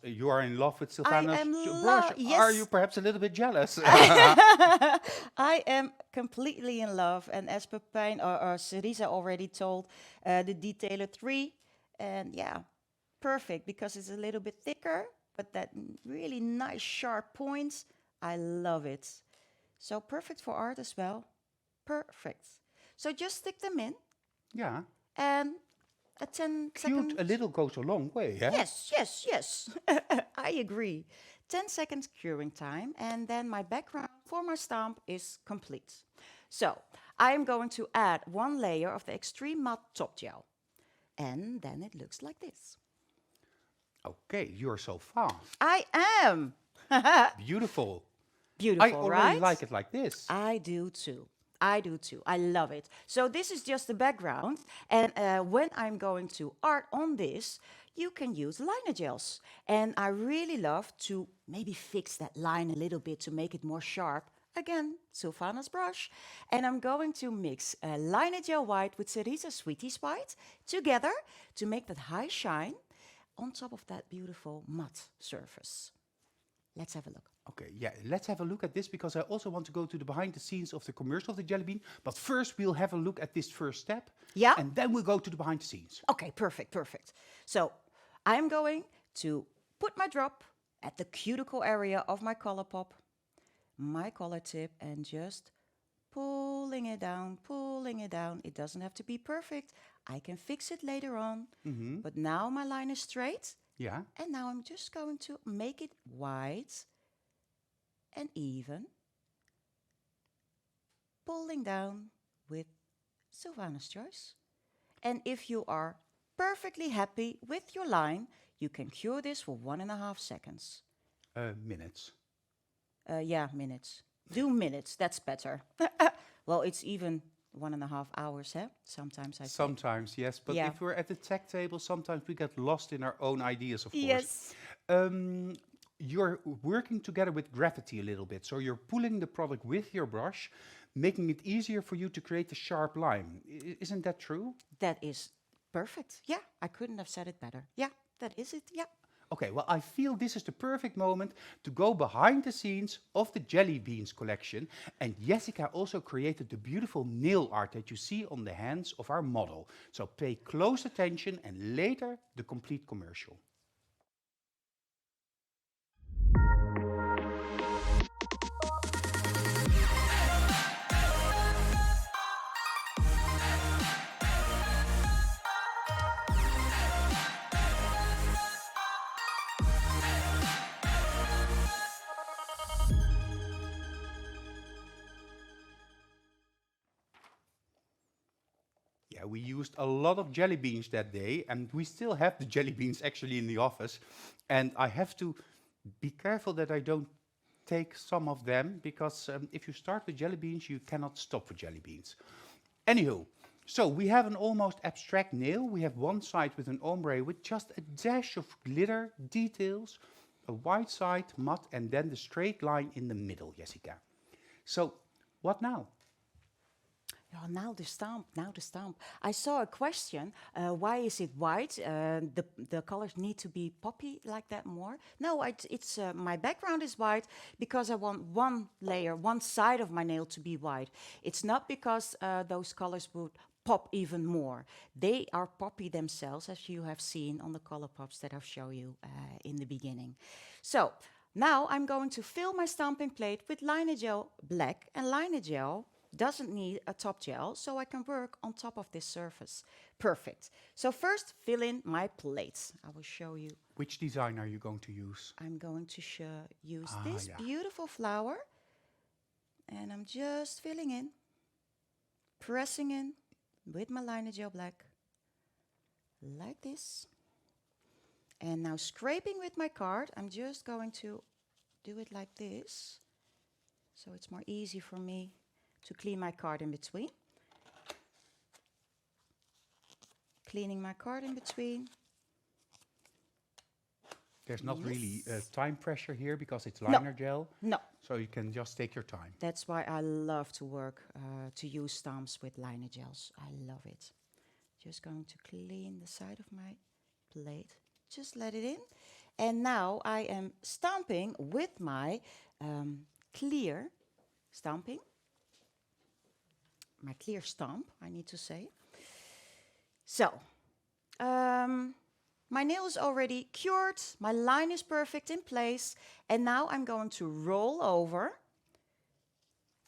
you are in love with Sylvana's am brush. yes. Are you perhaps a little bit jealous? I am completely in love. And as Pepijn or Cerisa already told, the detailer 3. And yeah, perfect because it's a little bit thicker, but that really nice sharp points. I love it. So perfect for art as well. Perfect. So just stick them in. Yeah. And a 10 Cute second. a little goes a long way, yeah? Yes, yes, yes. I agree. 10 seconds curing time, and then my background for my stamp is complete. So I'm going to add 1 layer of the extreme matte top gel, and then it looks like this. Okay, you're so fast. I am. Beautiful. Beautiful, I already right? like it like this. I do too. I do too. I love it. So this is just the background. And when I'm going to art on this, you can use liner gels. And I really love to maybe fix that line a little bit to make it more sharp. Again, Sylvana's brush. And I'm going to mix liner gel white with Cerisa Sweeties white together to make that high shine on top of that beautiful matte surface. Let's have a look. Okay, yeah, let's have a look at this because I also want to go to the behind the scenes of the commercial of the jelly bean. But first we'll have a look at this first step. Yeah. And then we'll go to the behind the scenes. Okay, perfect, perfect. So I'm going to put my drop at the cuticle area of my color pop, my color tip, and just pulling it down, pulling it down. It doesn't have to be perfect. I can fix it later on. But now my line is straight. Yeah. And now I'm just going to make it wide and even, pulling down with Sylvana's choice. And if you are perfectly happy with your line, you can cure this for 1.5 seconds. Minutes. Yeah, minutes. Do minutes, that's better. Well, it's even 1.5 hours, huh? Sometimes I think. Sometimes, yes. But Yeah. if we're at the tech table, sometimes we get lost in our own ideas, of course. Yes. You're working together with gravity a little bit. So you're pulling the product with your brush. making it easier for you to create a sharp line. Isn't that true? That is perfect. Yeah, I couldn't have said it better. Yeah, that is it. Yeah. Okay, well, I feel this is the perfect moment to go behind the scenes of the jelly beans collection. And Yessica also created the beautiful nail art that you see on the hands of our model. So pay close attention and later the complete commercial. Yeah, we used a lot of jelly beans that day, and we still have the jelly beans actually in the office. And I have to be careful that I don't take some of them, because if you start with jelly beans, you cannot stop with jelly beans. Anywho, so we have an almost abstract nail. We have one side with an ombre with just a dash of glitter details, a white side, matte, and then the straight line in the middle, Yessica. So, what now? Oh, now the stamp, now the stamp. I saw a question, why is it white? The colors need to be poppy like that more. No, it's my background is white because I want one layer, one side of my nail to be white. It's not because those colors would pop even more. They are poppy themselves, as you have seen on the color pops that I've shown you in the beginning. So now I'm going to fill my stamping plate with liner gel black, and liner gel doesn't need a top gel, so I can work on top of this surface. Perfect. So first, fill in my plates. I will show you. Which design are you going to use? I'm going to use this beautiful flower, and I'm just filling in, pressing in with my liner gel black, like this. And now scraping with my card, I'm just going to do it like this, so it's more easy for me to clean my card in between. Cleaning my card in between. There's not really time pressure here because it's liner gel. No. So you can just take your time. That's why I love to work, to use stamps with liner gels. I love it. Just going to clean the side of my plate. Just let it in. And now I am stamping with my clear stamping. My clear stamp, I need to say. So, my nail is already cured, my line is perfect in place, and now I'm going to roll over.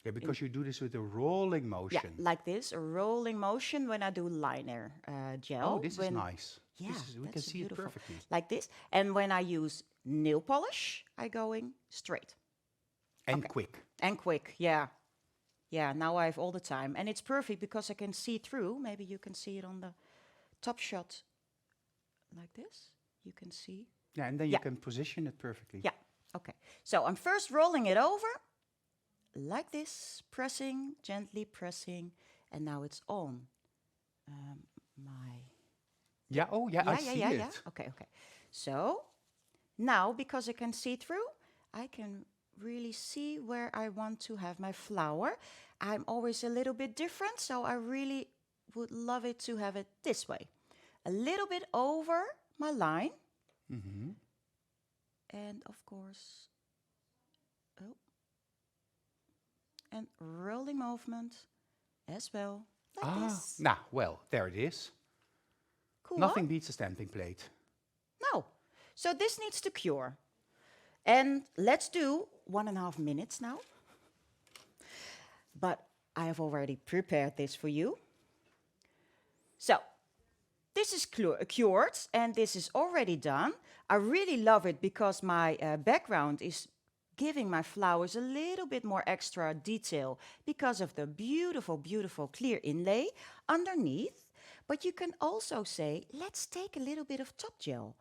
Yeah, because you do this with a rolling motion. Yeah, like this, a rolling motion when I do liner gel. Oh, this is nice. Yeah, we can see it perfectly. Like this. And when I use nail polish, I'm going straight. And quick. And quick, yeah. Yeah, now I have all the time. And it's perfect because I can see through. Maybe you can see it on the top shot like this. You can see. Yeah, and then you can position it perfectly. Yeah, okay. So I'm first rolling it over like this, pressing, gently pressing. And now it's on my... Yeah, oh yeah, I see it. Yeah. Okay. So now, because I can see through, I can really see where I want to have my flower. I'm always a little bit different, so I really would love it to have it this way. A little bit over my line. Mm-hmm. And of course, and rolling movement as well, like this. Nah, well, there it is. Cool. Nothing beats a stamping plate. No. So this needs to cure. And let's do 1.5 minutes now. But I have already prepared this for you. So, this is cured and this is already done. I really love it because my background is giving my flowers a little bit more extra detail because of the beautiful, beautiful clear inlay underneath. But you can also say, let's take a little bit of top gel,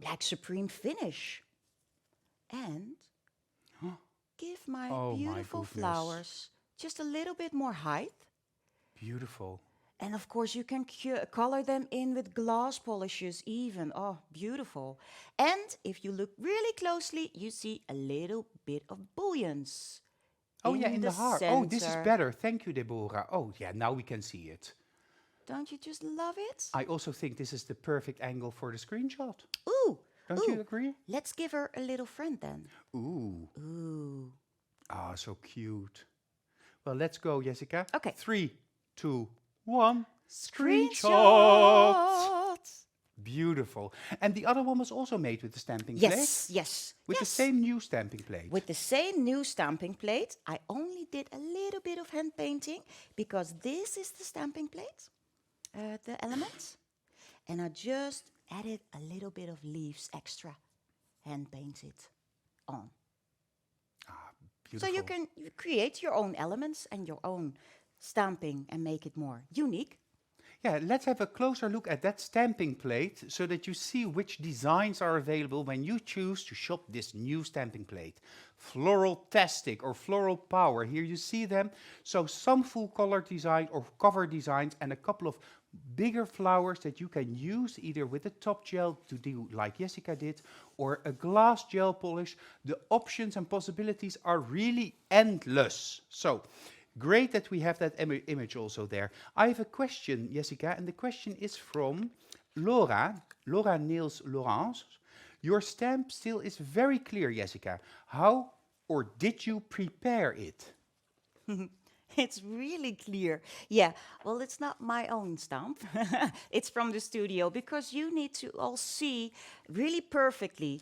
like Supreme Finish. And give my beautiful flowers just a little bit more height. Beautiful. And of course you can color them in with gloss polishes even. Oh, beautiful. And if you look really closely, you see a little bit of bouillons. Oh yeah, in the the heart. Oh, this is center. better. Thank you, Deborah. Oh yeah, now we can see it. Don't you just love it? I also think this is the perfect angle for the screenshot. Ooh, Don't you agree? Let's give her a little friend then. Ooh. Ooh. Ah, so cute. Well, let's go, Yessica. Okay. 3, 2, 1. Screenshot. Beautiful. And the other one was also made with the stamping Yes, plate? yes. With the yes. same new stamping plate? With the same new stamping plate, I only did a little bit of hand painting because this is the stamping plate, the elements. And I just added a little bit of leaves extra, hand painted on. Beautiful. So you can create your own elements and your own stamping and make it more unique. Yeah, let's have a closer look at that stamping plate so that you see which designs are available when you choose to shop this new stamping plate. Floral-tastic or floral power, here you see them. So some full color design or cover designs and a couple of bigger flowers that you can use either with a top gel to do like Yessica did or a glass gel polish. The options and possibilities are really endless. So great that we have that image also there. I have a question, Yessica, and the question is from Laura Niels Laurence. Your stamp still is very clear, Yessica. How or did you prepare it? It's really clear. Yeah, well, it's not my own stamp. It's from the studio because you need to all see really perfectly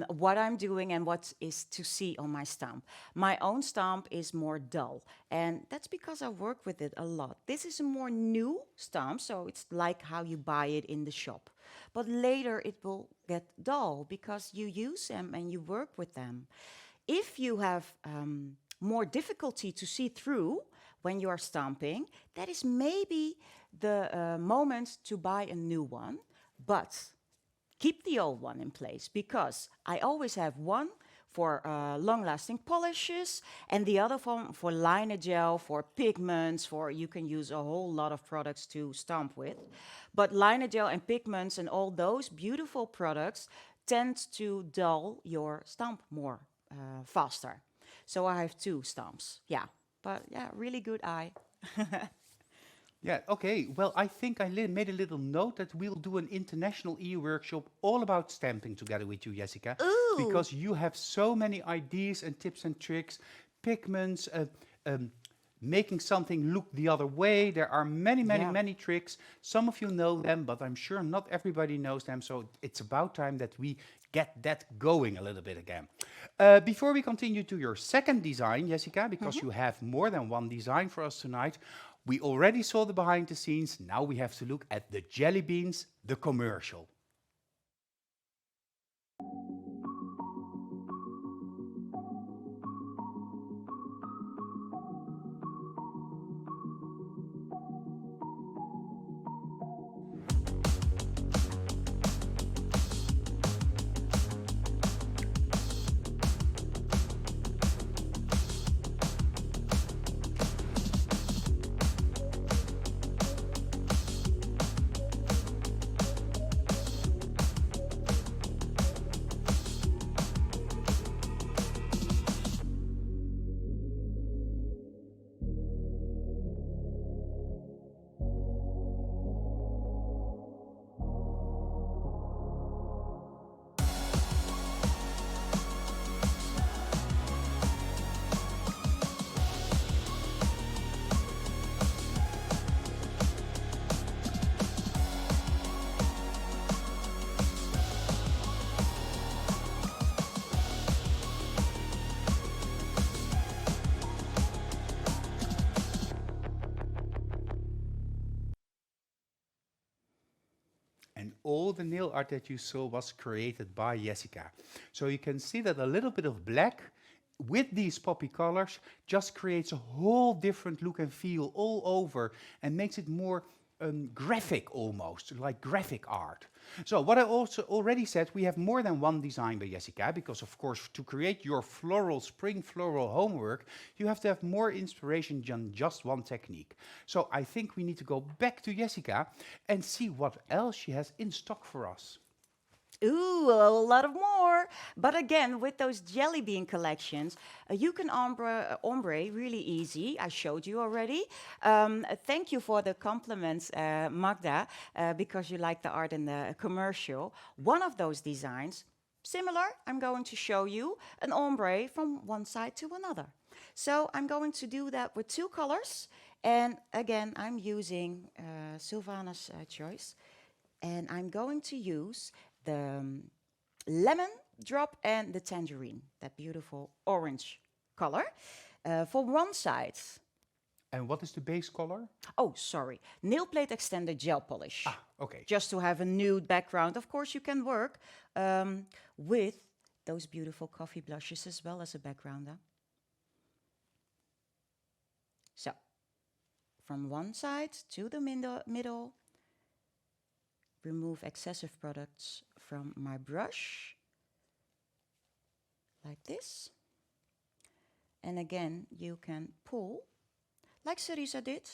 what I'm doing and what is to see on my stamp. My own stamp is more dull, and that's because I work with it a lot. This is a more new stamp, so it's like how you buy it in the shop. But later it will get dull because you use them and you work with them. If you have more difficulty to see through when you are stamping, that is maybe the moment to buy a new one, but keep the old one in place because I always have one for long-lasting polishes and the other one for liner gel, for pigments, for you can use a whole lot of products to stamp with. But liner gel and pigments and all those beautiful products tend to dull your stamp more faster. So I have 2 stamps, yeah. But yeah, really good eye. Yeah, okay. Well, I think I made a little note that we'll do an international e-workshop all about stamping together with you, Yessica. Ooh. Because you have so many ideas and tips and tricks, pigments, making something look the other way. There are many tricks. Some of you know them, but I'm sure not everybody knows them. So it's about time that we get that going a little bit again. Before we continue to your second design, Yessica, because you have more than one design for us tonight, we already saw the behind the scenes. Now we have to look at the jelly beans, the commercial. And all the nail art that you saw was created by Yessica. So you can see that a little bit of black with these poppy colors just creates a whole different look and feel all over and makes it more graphic almost, like graphic art. So what I also already said, we have more than one design by Yessica because of course to create your floral, spring floral homework, you have to have more inspiration than just one technique. So I think we need to go back to Yessica and see what else she has in stock for us. Ooh, a lot of more. But again, with those jelly bean collections, you can ombre really easy. I showed you already. Thank you for the compliments, Magda, because you like the art in the commercial. One of those designs, similar, I'm going to show you an ombre from one side to another. So I'm going to do that with two colors. And again, I'm using Sylvana's choice. And I'm going to use the lemon drop and the tangerine, that beautiful orange color, for one side. And what is the base color? Oh, sorry, nail plate extender gel polish. Ah, okay. Just to have a nude background. Of course, you can work with those beautiful coffee blushes as well as a background. So, from one side to the middle, remove excessive products from my brush, like this. And again, you can pull, like Cerisa did,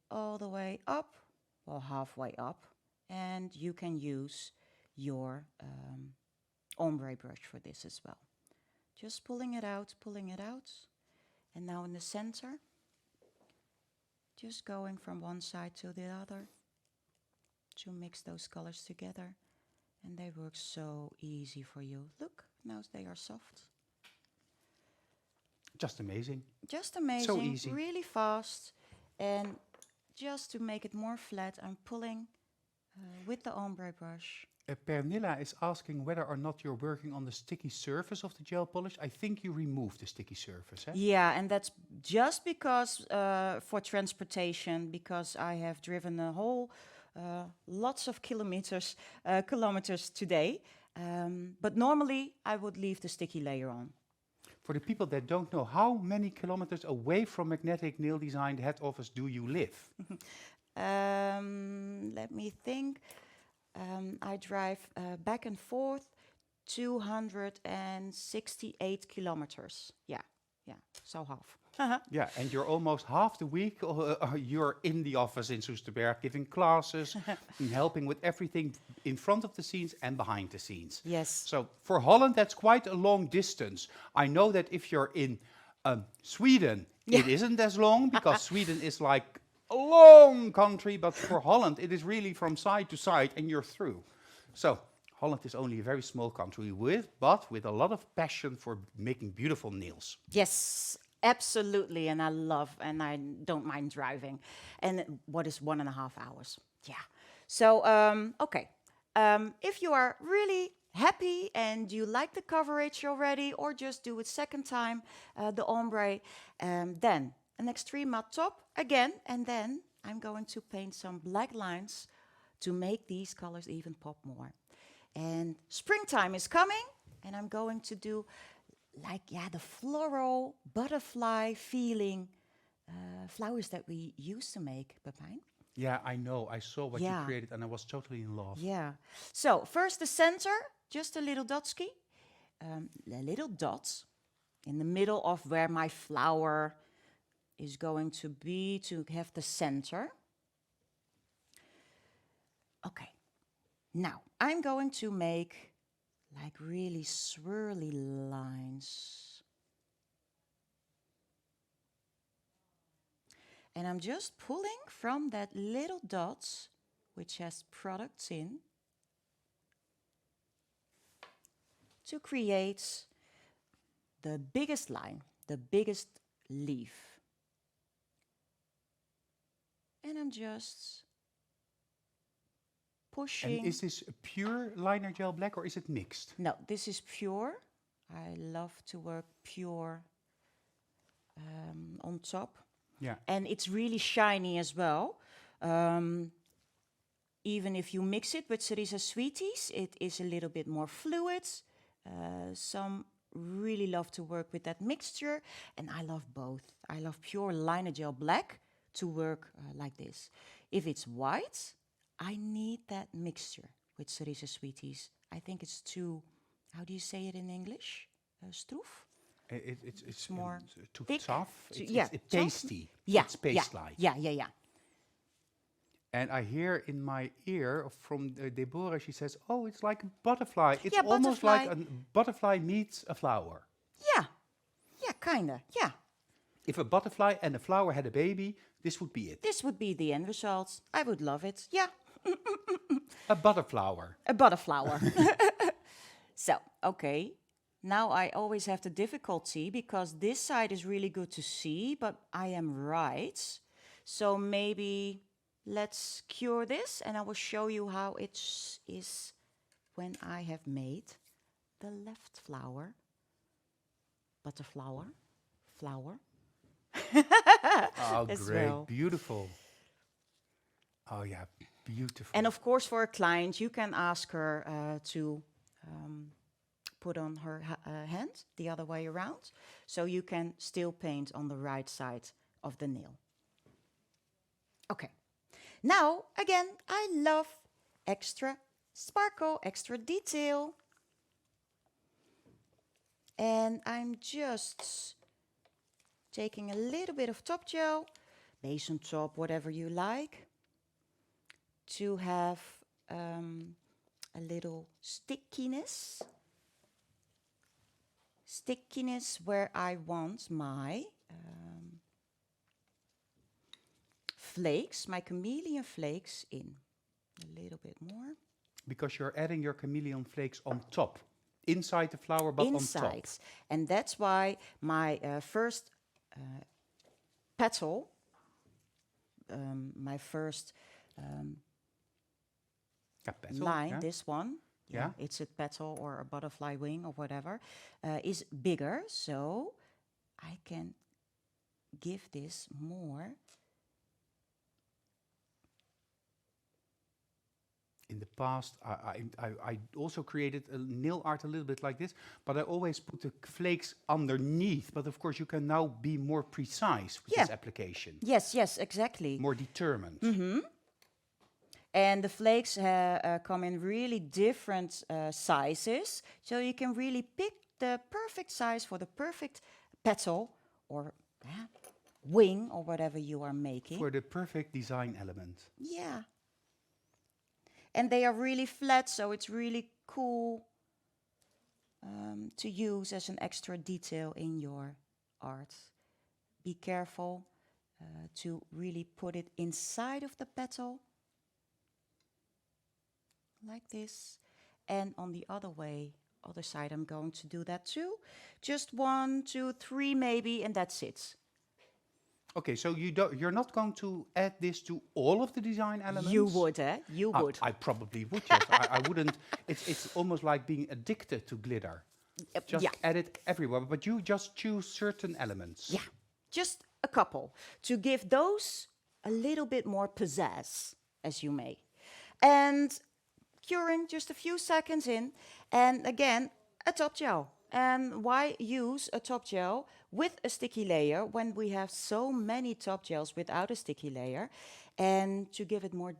all the way up, or halfway up, and you can use your ombre brush for this as well. Just pulling it out, and now in the center, just going from one side to the other to mix those colors together, and they work so easy for you. Look, now they are soft. Just amazing. Just amazing. So easy. Really fast. And just to make it more flat, I'm pulling with the ombre brush. Pernilla is asking whether or not you're working on the sticky surface of the gel polish. I think you removed the sticky surface, eh? Yeah, and that's just because for transportation, because I have driven a whole lots of kilometers today. But normally I would leave the sticky layer on. For the people that don't know, how many kilometers away from Magnetic Nail Design head office do you live? Let me think. I drive back and forth 268 kilometers. Yeah, so half. Yeah, and you're almost half the week you're in the office in Soesterberg giving classes and helping with everything in front of the scenes and behind the scenes. Yes. So for Holland, that's quite a long distance. I know that if you're in Sweden, it isn't as long because Sweden is like a long country, but for Holland, it is really from side to side and you're through. So Holland is only a very small country but with a lot of passion for making beautiful nails. Yes, absolutely. And I don't mind driving. And what is 1.5 hours? Yeah. So, okay. If you are really happy and you like the coverage already, or just do it second time, the ombre, then an extreme matte top again, and then I'm going to paint some black lines to make these colors even pop more. And springtime is coming, and I'm going to do the floral butterfly feeling flowers that we used to make, Pepijn. Yeah, I know. I saw what you created and I was totally in love. Yeah. So first the center, just a little dotski, a little dot in the middle of where my flower is going to be to have the center. Okay. Now I'm going to make like really swirly lines. And I'm just pulling from that little dot, which has products in, to create the biggest line, the biggest leaf. And I'm just pushing. And is this a pure liner gel black or is it mixed? No, this is pure. I love to work pure on top. Yeah. And it's really shiny as well. Even if you mix it with Cerisa Sweeties, it is a little bit more fluid. Some really love to work with that mixture, and I love both. I love pure liner gel black to work like this. If it's white, I need that mixture with Cerisa Sweeties. I think it's too, how do you say it in English? Stroef? It's more too thick. tough. Yeah, It's pasty. Yeah, It's paste-like. yeah. And I hear in my ear from Deborah, she says, "Oh, it's like a butterfly. It's Yeah, almost like butterfly. a butterfly meets a flower. Yeah, yeah, kinda. Yeah, If a butterfly and a flower had a baby, this would be it. this would be the end result. I would love it. Yeah, A butterflower. a butterflower. So, okay. Now I always have the difficulty because this side is really good to see, but I am right. So maybe let's cure this and I will show you how it is when I have made the left flower. Butterflower, flower. Oh, As great. well. Beautiful. Oh, yeah. Beautiful. And of course, for a client, you can ask her to put on her hand the other way around, so you can still paint on the right side of the nail. Okay. Now, again, I love extra sparkle, extra detail. And I'm just taking a little bit of top gel, base on top, whatever you like, to have a little stickiness. Stickiness where I want my flakes, my chameleon flakes in. A little bit more. Because you're adding your chameleon flakes on top. Inside the flower, but on top. Inside. And that's why my first petal, my first Petal, line, yeah. this one, Yeah. it's a petal or a butterfly wing or whatever, is bigger, so I can give this more. In the past, I also created a nail art a little bit like this, but I always put the flakes underneath. But of course, you can now be more precise with Yeah. this application, Yes, yes, exactly. more determined. And the flakes come in really different sizes, so you can really pick the perfect size for the perfect petal or wing or whatever you are making. For the perfect design element. Yeah. And they are really flat, so it's really cool to use as an extra detail in your art. Be careful to really put it inside of the petal, like this. And on the other side, I'm going to do that too. Just 1, 2, 3 maybe, and that's it. Okay, so you're not going to add this to all of the design elements? You would, eh? You would. I probably would, yes. I wouldn't. It's almost like being addicted to glitter. Just yeah. add it everywhere, but you just choose certain elements. Yeah, just a couple to give those a little bit more pizzazz, as you may. And curing just a few seconds in, and again, a top gel. And why use a top gel with a sticky layer when we have so many top gels without a sticky layer? And to give it more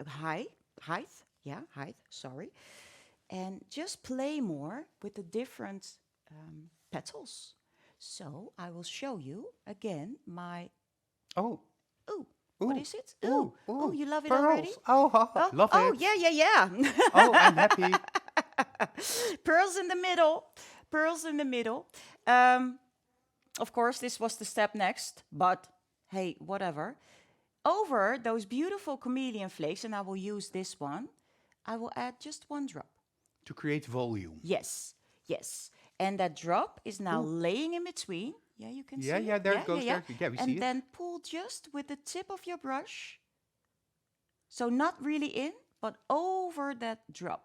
height, sorry. And just play more with the different petals. So I will show you again my... Oh. Ooh, Ooh, what is it? ooh, Ooh, you love it pearls. already? Oh, love oh, it. yeah. Oh, I'm happy. Pearls in the middle. Pearls in the middle. Of course, this was the step next, but hey, whatever. Over those beautiful chameleon flakes, and I will use this one, I will add just 1 drop. To create volume. Yes. And that drop is now laying in between. Yeah, you can see it. Yeah, there it goes. Yeah. There, we see And it. then pull just with the tip of your brush. So not really in, but over that drop.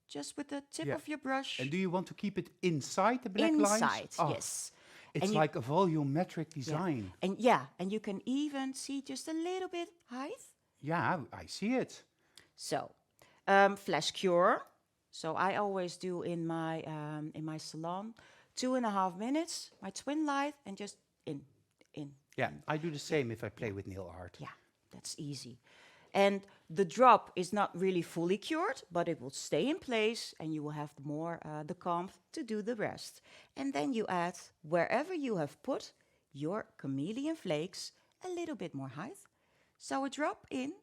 Just with the tip of your brush. And do you want to keep it inside the black lines? Inside, Oh, yes. It's And like a volumetric design. And you can even see just a little bit height. Yeah, I see it. So, flash cure. So I always do in my salon 2.5 minutes, my twin light, and just in. Yeah, I do the same if I play with nail art. Yeah, that's easy. And the drop is not really fully cured, but it will stay in place and you will have more the comb to do the rest. And then you add wherever you have put your chameleon flakes a little bit more height. So a drop in,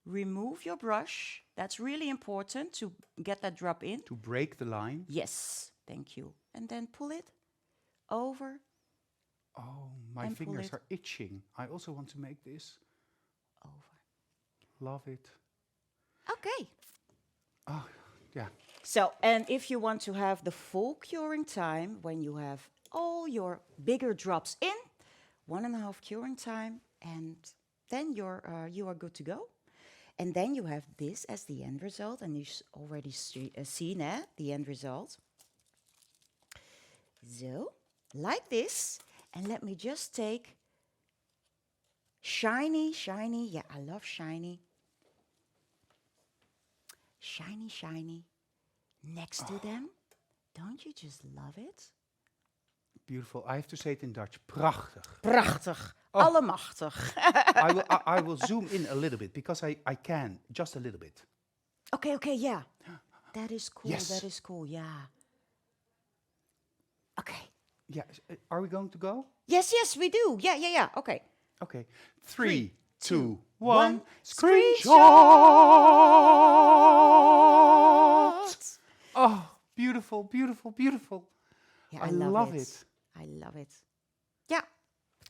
remove your brush. That's really important to get that drop in. To break the line. Yes, thank you. And then pull it over. Oh, my And pull fingers it. are itching. I also want to make this. Over. Love it. Okay. Oh, yeah. So, and if you want to have the full curing time, when you have all your bigger drops in, 1.5 curing time, and then you are good to go. And then you have this as the end result, and you've already seen the end result. So, like this, and let me just take shiny, yeah, I love shiny. Shiny, next to them. Don't you just love it? Beautiful. I have to say it in Dutch. Prachtig. Prachtig. Allemachtig. I will zoom in a little bit because I can, just a little bit. Okay, yeah. That is cool, Yes. that is cool, yeah. Okay. Yeah, are we going to go? Yes, we do. Yeah. Okay. Okay. 3, 2, 1. one. Screenshot! Oh, beautiful. Yeah, I I love love it. it. I love it. Yeah,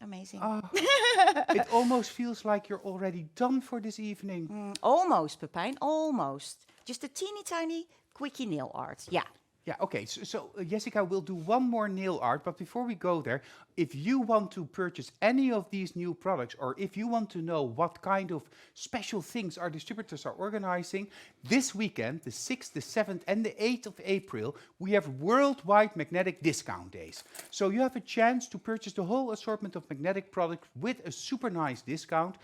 amazing. Oh, it almost feels like you're already done for this evening. Almost, Pepijn, almost. Just a teeny tiny quickie nail art. Yeah. Yeah, okay. So Yessica will do one more nail art, but before we go there, if you want to purchase any of these new products, or if you want to know what kind of special things our distributors are organizing, this weekend, the 6th, the 7th, and the 8th of April, we have worldwide magnetic discount days. So you have a chance to purchase the whole assortment of magnetic products with a super nice discount.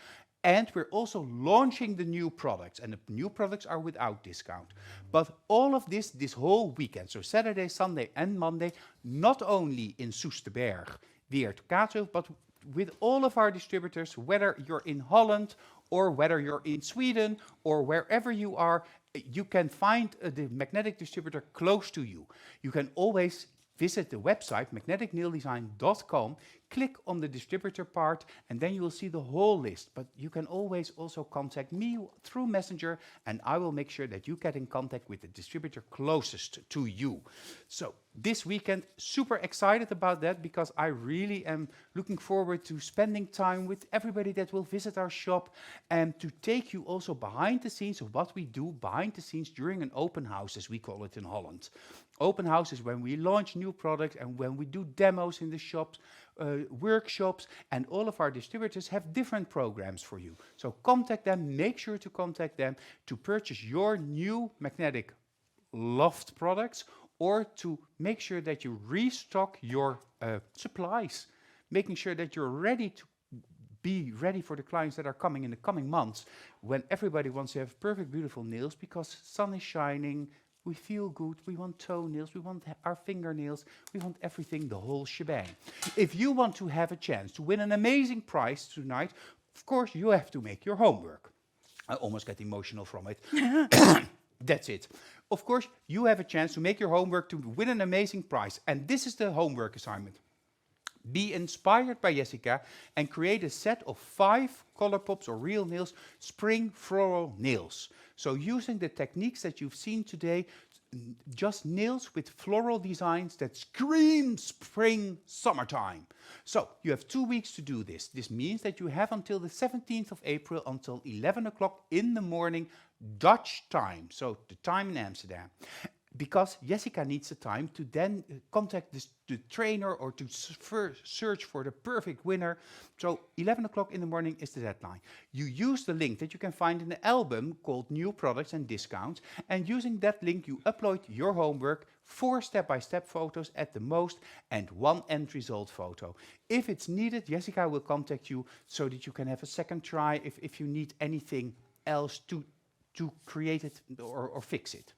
And we're also launching the new products, and the new products are without discount. But all of this whole weekend, so Saturday, Sunday, and Monday, not only in Soesterberg, Weert, Kaatsheuvel, but with all of our distributors, whether you're in Holland or whether you're in Sweden or wherever you are, you can find the magnetic distributor close to you. You can always visit the website magneticnaildesign.com, click on the distributor part, and then you will see the whole list. But you can always also contact me through Messenger, and I will make sure that you get in contact with the distributor closest to you. So this weekend, super excited about that, because I really am looking forward to spending time with everybody that will visit our shop, and to take you also behind the scenes of what we do behind the scenes during an open house, as we call it in Holland. Open house is when we launch new products and when we do demos in the shops, workshops, and all of our distributors have different programs for you. So contact them, make sure to contact them to purchase your new magnetic loved products, or to make sure that you restock your supplies, making sure that you're ready to be ready for the clients that are coming in the coming months, when everybody wants to have perfect, beautiful nails, because sun is shining, we feel good, we want toenails, we want our fingernails, we want everything, the whole shebang. If you want to have a chance to win an amazing prize tonight, of course you have to make your homework. I almost get emotional from it. That's it. Of course, you have a chance to make your homework to win an amazing prize. And this is the homework assignment. Be inspired by Yessica and create a set of 5 color pops or real nails, spring floral nails. So using the techniques that you've seen today, just nails with floral designs that scream spring, summertime. So you have 2 weeks to do this. This means that you have until the 17th of April until 11 o'clock in the morning, Dutch time, so the time in Amsterdam. Because Yessica needs the time to then contact the trainer or to search for the perfect winner. So 11 o'clock in the morning is the deadline. You use the link that you can find in the album called New Products and Discounts. And using that link, you upload your homework, 4 step-by-step photos at the most, and 1 end result photo. If it's needed, Yessica will contact you so that you can have a second try if you need anything else to create it or fix it.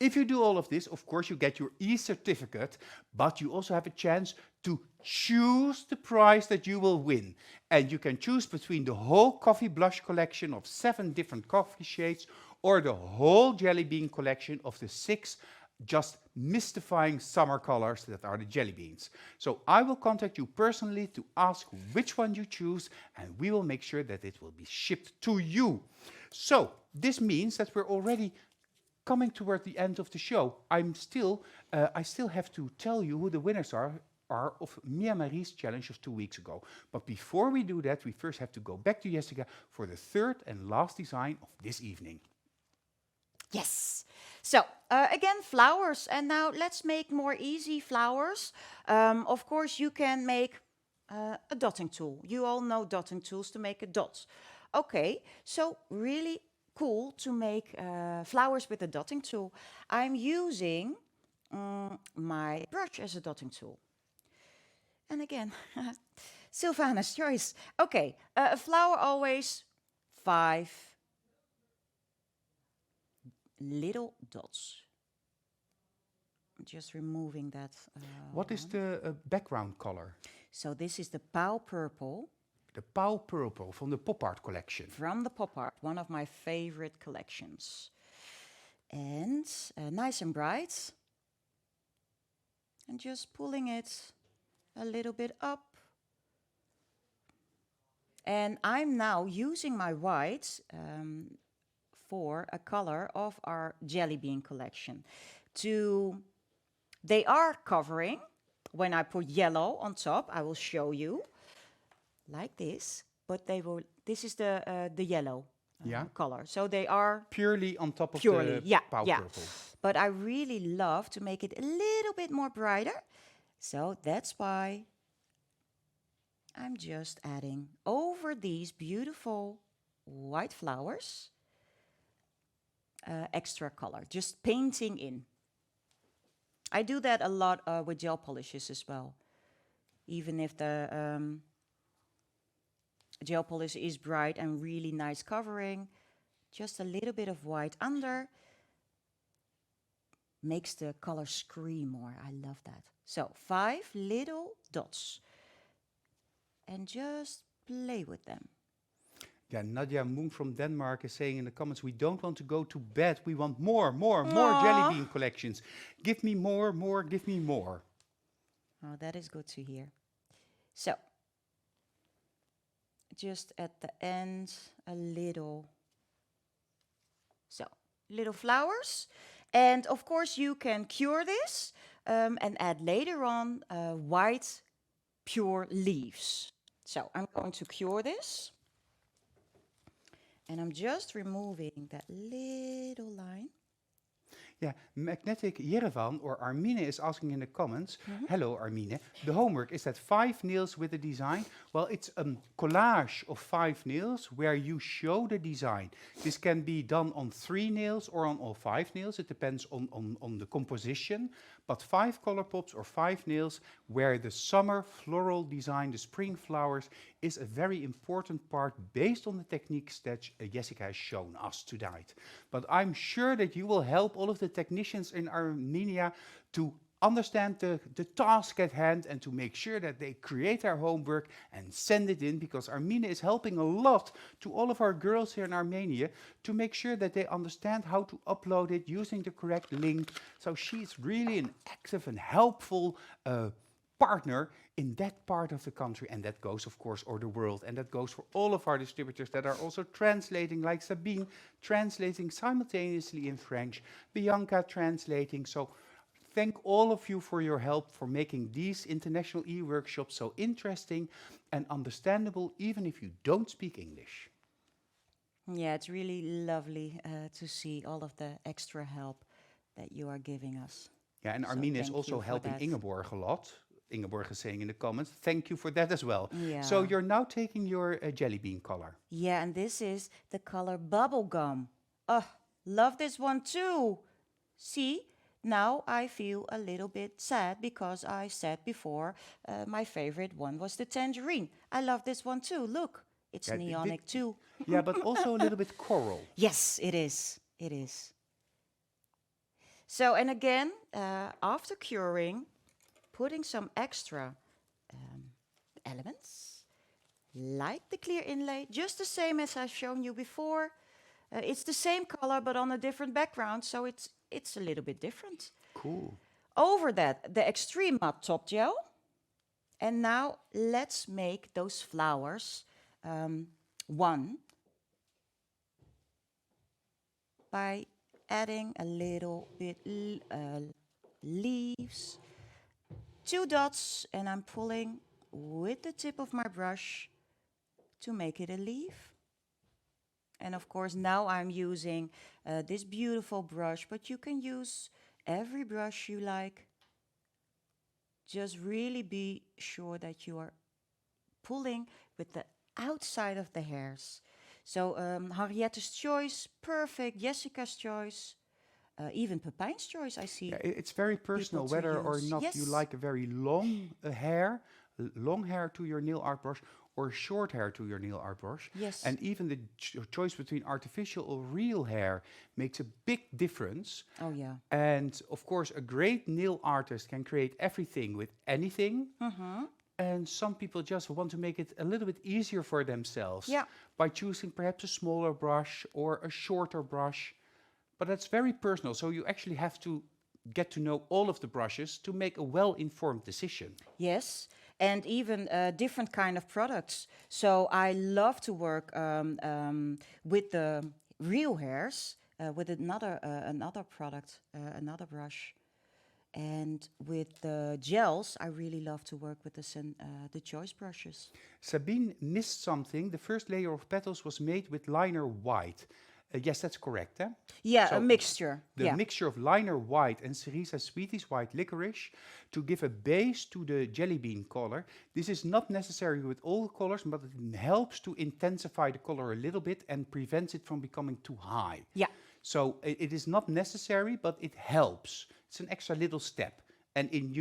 If you do all of this, of course, you get your e-certificate, but you also have a chance to choose the prize that you will win. And you can choose between the whole coffee blush collection of 7 different coffee shades, or the whole jelly bean collection of the 6 just mystifying summer colors that are the jelly beans. So I will contact you personally to ask which one you choose, and we will make sure that it will be shipped to you. So this means that we're already coming toward the end of the show. I still have to tell you who the winners are of Mia Marie's challenge of 2 weeks ago. But before we do that, we first have to go back to Yessica for the third and last design of this evening. Yes. So again, flowers. And now let's make more easy flowers. Of course, you can make a dotting tool. You all know dotting tools to make a dot. Okay, so really cool to make flowers with a dotting tool. I'm using my brush as a dotting tool. And again, Sylvana's choice. Okay, a flower always 5 little dots. I'm just removing that. What is the background color? So this is the Pau Purple. The Pau Purple from the Pop Art collection. From the Pop Art, one of my favorite collections. And nice and bright. And just pulling it a little bit up. And I'm now using my white for a color of our jelly bean collection. They are covering. When I put yellow on top, I will show you like this. But this is the yellow color. So they are purely on top of purely, the Pau yeah. Purple. But I really love to make it a little bit more brighter. So that's why I'm just adding over these beautiful white flowers extra color, just painting in. I do that a lot with gel polishes as well. Even if the gel polish is bright and really nice covering, just a little bit of white under makes the color scream more. I love that. So 5 little dots. And just play with them. Yeah, Nadia Moon from Denmark is saying in the comments, we don't want to go to bed. We want more jelly bean collections. Give me more, give me more. Oh, that is good to hear. So, just at the end, little flowers. And of course, you can cure this and add later on white pure leaves. So I'm going to cure this. And I'm just removing that little line. Yeah, Magnetic Yerevan or Armine is asking in the comments, hello Armine, the homework is that 5 nails with a design? Well, it's a collage of 5 nails where you show the design. This can be done on 3 nails or on all 5 nails. It depends on the composition. But 5 color pops or 5 nails where the summer floral design, the spring flowers, is a very important part based on the techniques that Yessica has shown us tonight. But I'm sure that you will help all of the technicians in Armenia to understand the task at hand and to make sure that they create their homework and send it in, because Armenia is helping a lot to all of our girls here in Armenia to make sure that they understand how to upload it using the correct link. So she's really an active and helpful partner in that part of the country, and that goes of course or the world, and that goes for all of our distributors that are also translating, like Sabine translating simultaneously in French, Bianca translating. So thank all of you for your help for making these international e-workshops so interesting and understandable, even if you don't speak English. Yeah, it's really lovely to see all of the extra help that you are giving us. Yeah, and So Armine is thank also you for helping that. Ingeborg a lot. Ingeborg is saying in the comments, thank you for that as well. Yeah. So you're now taking your jelly bean color. Yeah, and this is the color bubblegum. Oh, love this one too. See, now I feel a little bit sad because I said before my favorite one was the tangerine. I love this one too. Look, it's Yeah, neonic too. Yeah, but also a little bit coral. Yes, it is. It is. So, and again, after curing, putting some extra elements, like the clear inlay, just the same as I've shown you before. It's the same color, but on a different background, so it's a little bit different. Cool. Over that, the extreme matte top gel. And now let's make those flowers one by adding a little bit leaves, 2 dots, and I'm pulling with the tip of my brush to make it a leaf. And of course now I'm using this beautiful brush, but you can use every brush you like. Just really be sure that you are pulling with the outside of the hairs. So Henriette's choice, perfect. Jessica's choice, even Pepijn's choice, I see. Yeah, it's very personal to whether or use. not you Yes. like a very long hair to your nail art brush or short hair to your nail art brush. Yes. And even the choice between artificial or real hair makes a big difference. Oh yeah. And of course, a great nail artist can create everything with anything. And some people just want to make it a little bit easier for themselves Yeah. by choosing perhaps a smaller brush or a shorter brush. But that's very personal. So you actually have to get to know all of the brushes to make a well-informed decision. Yes, and even different kind of products. So I love to work with the real hairs with another product, another brush. And with the gels, I really love to work with the choice brushes. Sabine missed something. The first layer of petals was made with liner white. Yes, that's correct. Eh? Yeah, So a mixture. The Yeah. mixture of liner white and Cerisa Sweeties white licorice to give a base to the jelly bean color. This is not necessary with all colors, but it helps to intensify the color a little bit and prevents it from becoming too high. Yeah. So it is not necessary, but it helps. It's an extra little step. And in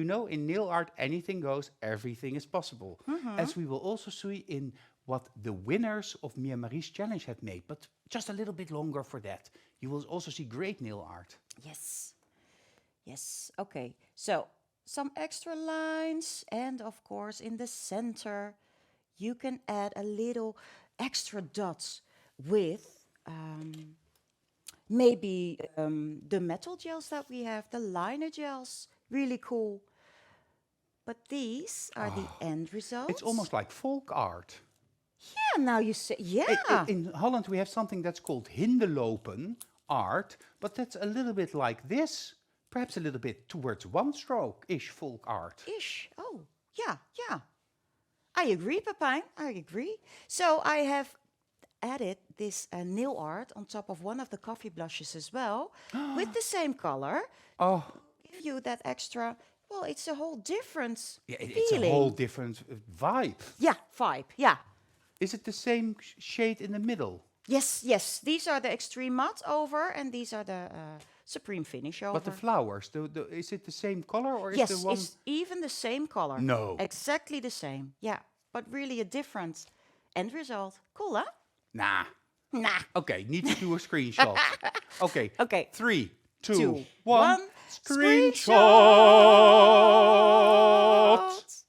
nail art, anything goes, everything is possible. As we will also see in what the winners of Mia Marie's challenge had made, but just a little bit longer for that. You will also see great nail art. Yes. Yes. Okay. So some extra lines, and of course in the center, you can add a little extra dots with maybe the metal gels that we have, the liner gels, really cool. But these are the end results. It's almost like folk art. Yeah, now you say, yeah. In Holland, we have something that's called hindelopen art, but that's a little bit like this. Perhaps a little bit towards one-stroke-ish folk art. Ish. Oh, yeah, yeah. I agree, Pepijn. I agree. So I have added this nail art on top of one of the coffee blushes as well, with the same color. Oh, Give you that extra. Well, it's a whole different yeah, feeling. it's a whole different vibe. Yeah, vibe. Yeah. Is it the same shade in the middle? Yes, yes. These are the extreme matte over, and these are the supreme finish over. But the flowers, is it the same color or is yes, the one? it's even the same color. No. Exactly the same. Yeah, but really a different end result. Cool, huh? Nah. Nah. Okay, need to do a screenshot. Okay. Okay. 3, 2, 2, 1. 1. Screenshot!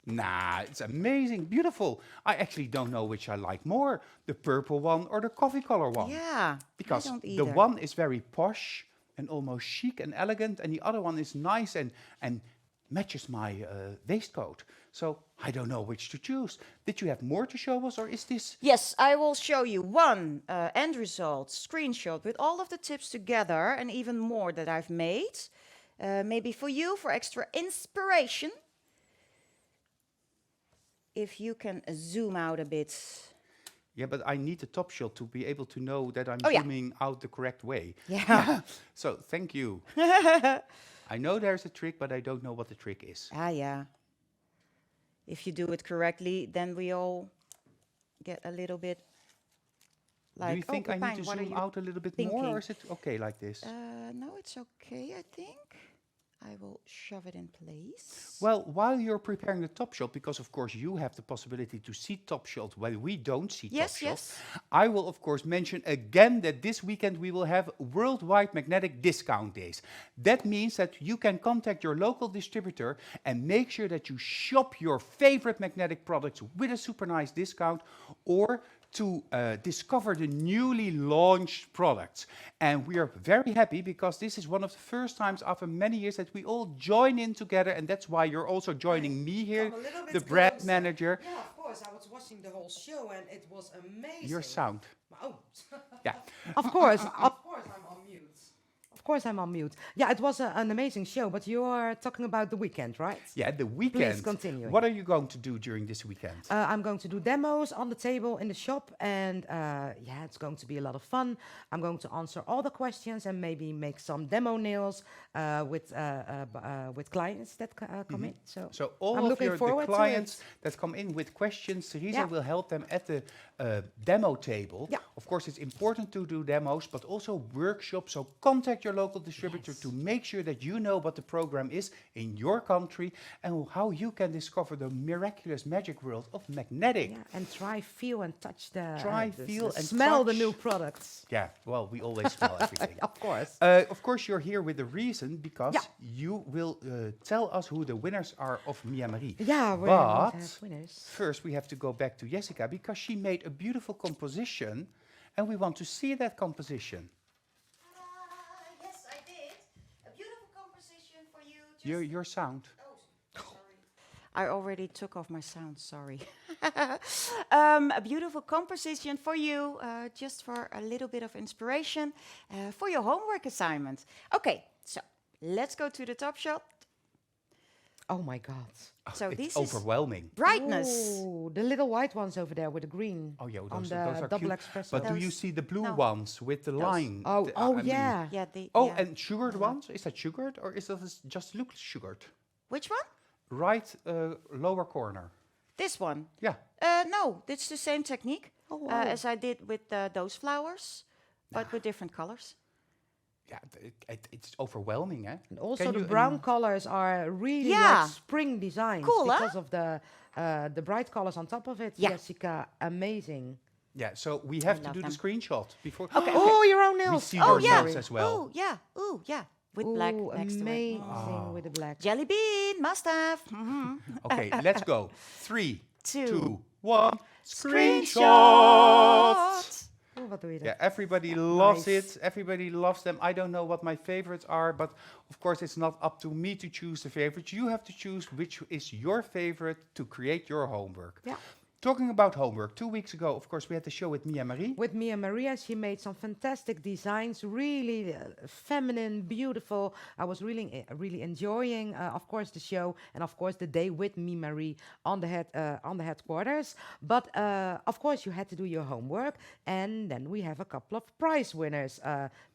Nah, it's amazing, beautiful. I actually don't know which I like more, the purple one or the coffee color one. Yeah. Because I don't the either. one is very posh and almost chic and elegant, and the other one is nice and matches my waistcoat. So I don't know which to choose. Did you have more to show us, or is this? Yes, I will show you one end result screenshot with all of the tips together and even more that I've made. Maybe for you, for extra inspiration. If you can zoom out a bit. Yeah, but I need the top shot to be able to know that I'm Oh, yeah. zooming out the correct way. Yeah. So thank you. I know there's a trick, but I don't know what the trick is. Ah, yeah. If you do it correctly, then we all get a little bit like, Do you think I need Pepijn, to what are zoom you out a little bit thinking? more, or is it okay like this? No, it's okay, I think. I will shove it in place. Well, while you're preparing the top shot, because of course you have the possibility to see top shot while we don't see Yes, top shot, yes. I will of course mention again that this weekend we will have worldwide magnetic discount days. That means that you can contact your local distributor and make sure that you shop your favorite magnetic products with a super nice discount, or to discover the newly launched products. And we are very happy because this is one of the first times after many years that we all join in together, and that's why you're also joining me here, Come a little bit the brand closer. manager. Yeah, of course. I was watching the whole show and it was amazing. Your sound. Oh. Yeah. Of course, of course I'm on mute. Of course I'm on mute. Yeah, it was an amazing show, but you are talking about the weekend, right? Yeah, the weekend. continue. What are you going to do during this weekend? I'm going to do demos on the table in the shop, and yeah, it's going to be a lot of fun. I'm going to answer all the questions and maybe make some demo nails with clients that come in. So all I'm of looking the forward to clients it. that come in with questions, Cerisa Yeah. will help them at the demo table. Yeah. Of course, it's important to do demos, but also workshops. So contact your local distributor Yes. to make sure that you know what the program is in your country and how you can discover the miraculous magic world of magnetic. Yeah, and try, feel, and touch the Feel, and smell the touch. new products. Yeah, well, we always smell everything. Of course. Of course, you're here with a reason because Yeah. you will tell us who the winners are of Mia Marie. Yeah, we're going to But have winners. first, we have to go back to Yessica because she made a beautiful composition, and we want to see that composition. Yes, I did. A beautiful composition for you. Your sound. Oh, sorry. I already took off my sound, sorry. A beautiful composition for you, just for a little bit of inspiration for your homework assignment. Okay, so let's go to the top shot. Oh my God. So It's this is overwhelming. brightness. Ooh, the little white ones over there with the green. Oh yeah, on those the are double cute. espresso. But do you Those- see the blue no. ones with the Those. line? Oh, The- oh I mean- yeah. Yeah, Oh, yeah. and sugared ones? Is that sugared or is that just look sugared? Which one? Right lower corner. This one. Yeah. No, it's the same technique Oh, wow. as I did with those flowers, but with different colors. Yeah, it's overwhelming, eh? And also Can the you brown colors are really Yeah. like spring designs Cool, huh? because of the bright colors on top of it. Yeah. Jessica, amazing. Yeah, so we have to love do them. the screenshot before. Oh, your own We nails. see oh, your yeah. nails as well. Ooh, yeah, with black Ooh, next to it. amazing with the black. Jelly bean, must have. Mhm. Okay, let's go. 3, Two. 2, 1. Screenshot. Oh, wat doe je Yeah, daar? everybody loves Nice. it. Everybody loves them. I don't know what my favorites are, but of course it's not up to me to choose the favorites. You have to choose which is your favorite to create your homework. Yeah. Talking about homework, 2 weeks ago, of course, we had the show with Mia Marie. With Mia Maria, she made some fantastic designs, really feminine, beautiful. I was really enjoying, of course, the show and of course the day with Mia Marie on the headquarters. But of course, you had to do your homework, and then we have a couple of prize winners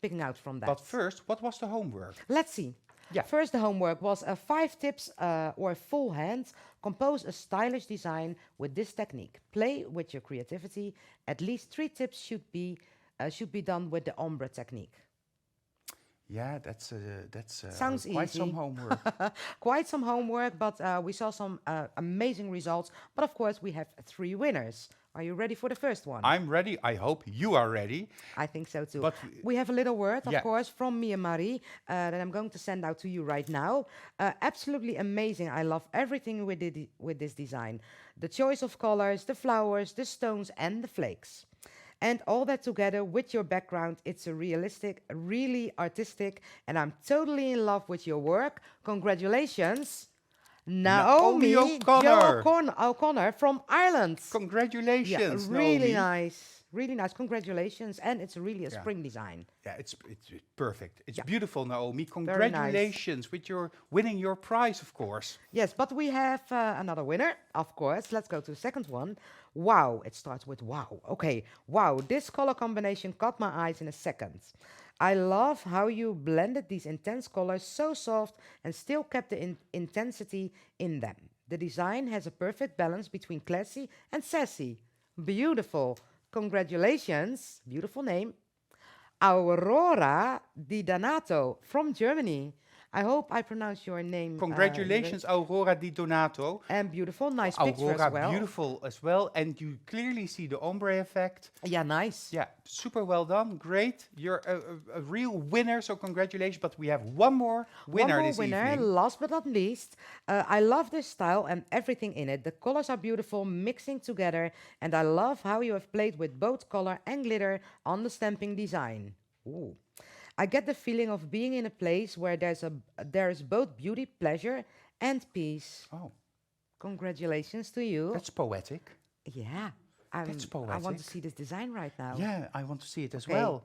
picking out from that. But first, what was the homework? Let's see. Yeah. First, the homework was 5 tips or full hand. Compose a stylish design with this technique. Play with your creativity. At least 3 tips should be done with the ombre technique. Yeah, that's Sounds quite some easy. homework. Quite some homework, but we saw some amazing results. But of course, we have 3 winners. Are you ready for the first one? I'm ready. I hope you are ready. I think so too. But We have a little word, of Yeah. course, from Mia Marie that I'm going to send out to you right now. Absolutely amazing. I love everything with this design. The choice of colors, the flowers, the stones, and the flakes. And all that together with your background, it's a realistic, really artistic, and I'm totally in love with your work. Congratulations, Naomi Naomi O'Connor. O'Connor from Ireland. Congratulations, Yeah, really Naomi. nice. Really nice. Congratulations. And it's really a Yeah. spring design. Yeah, it's perfect. It's Yeah. beautiful, Naomi. nice. Congratulations with your winning your prize, of course. Yes, but we have another winner, of course. Let's go to the second one. Wow. It starts with wow. Okay. Wow. This color combination caught my eyes in a second. I love how you blended these intense colors so soft and still kept the intensity in them. The design has a perfect balance between classy and sassy. Beautiful. Congratulations. Beautiful name. Aurora Di Donato from Germany. I hope I pronounce your name. Congratulations, Aurora Di Donato. And beautiful, nice picture Aurora, as well. beautiful as well. And you clearly see the ombre effect. Yeah, nice. Yeah, super well done. Great. You're a real winner, so congratulations. But we have one more winner One more this winner, evening. last but not least. I love this style and everything in it. The colors are beautiful, mixing together, and I love how you have played with both color and glitter on the stamping design. Ooh. I get the feeling of being in a place where there is both beauty, pleasure, and peace. Oh, Congratulations to you. that's poetic. Yeah, That's I want to poetic. see this design right now. Yeah, I want to see it as Okay. well.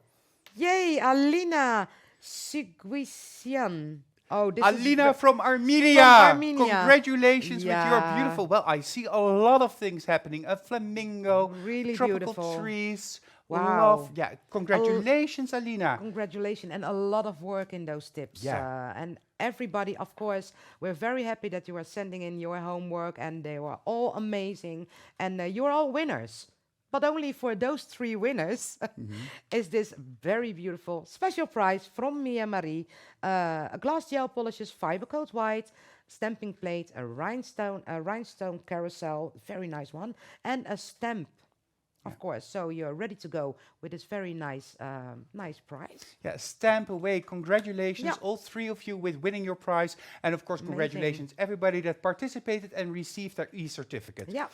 Yay, Alina Sigwisian. Oh, this Alina is from Armenia. From Armenia. Congratulations with your Yeah. beautiful. Well, I see a lot of things happening. A flamingo, Really tropical beautiful. trees. Wow. Love. Yeah, congratulations, Alina. Congratulations, and a lot of work in those tips. Yeah. And everybody, of course, we're very happy that you are sending in your homework, and they were all amazing. And you're all winners. But only for those 3 winners is this very beautiful special prize from me and Marie. A glass gel polishes fiber coat white, stamping plate, a rhinestone carousel, very nice one, and a stamp. Of course, so you're ready to go with this very nice prize. Yeah, stamp away. Congratulations, Yeah. all 3 of you, with winning your prize. And of course, Amazing. congratulations, everybody that participated and received their e-certificate. Yeah.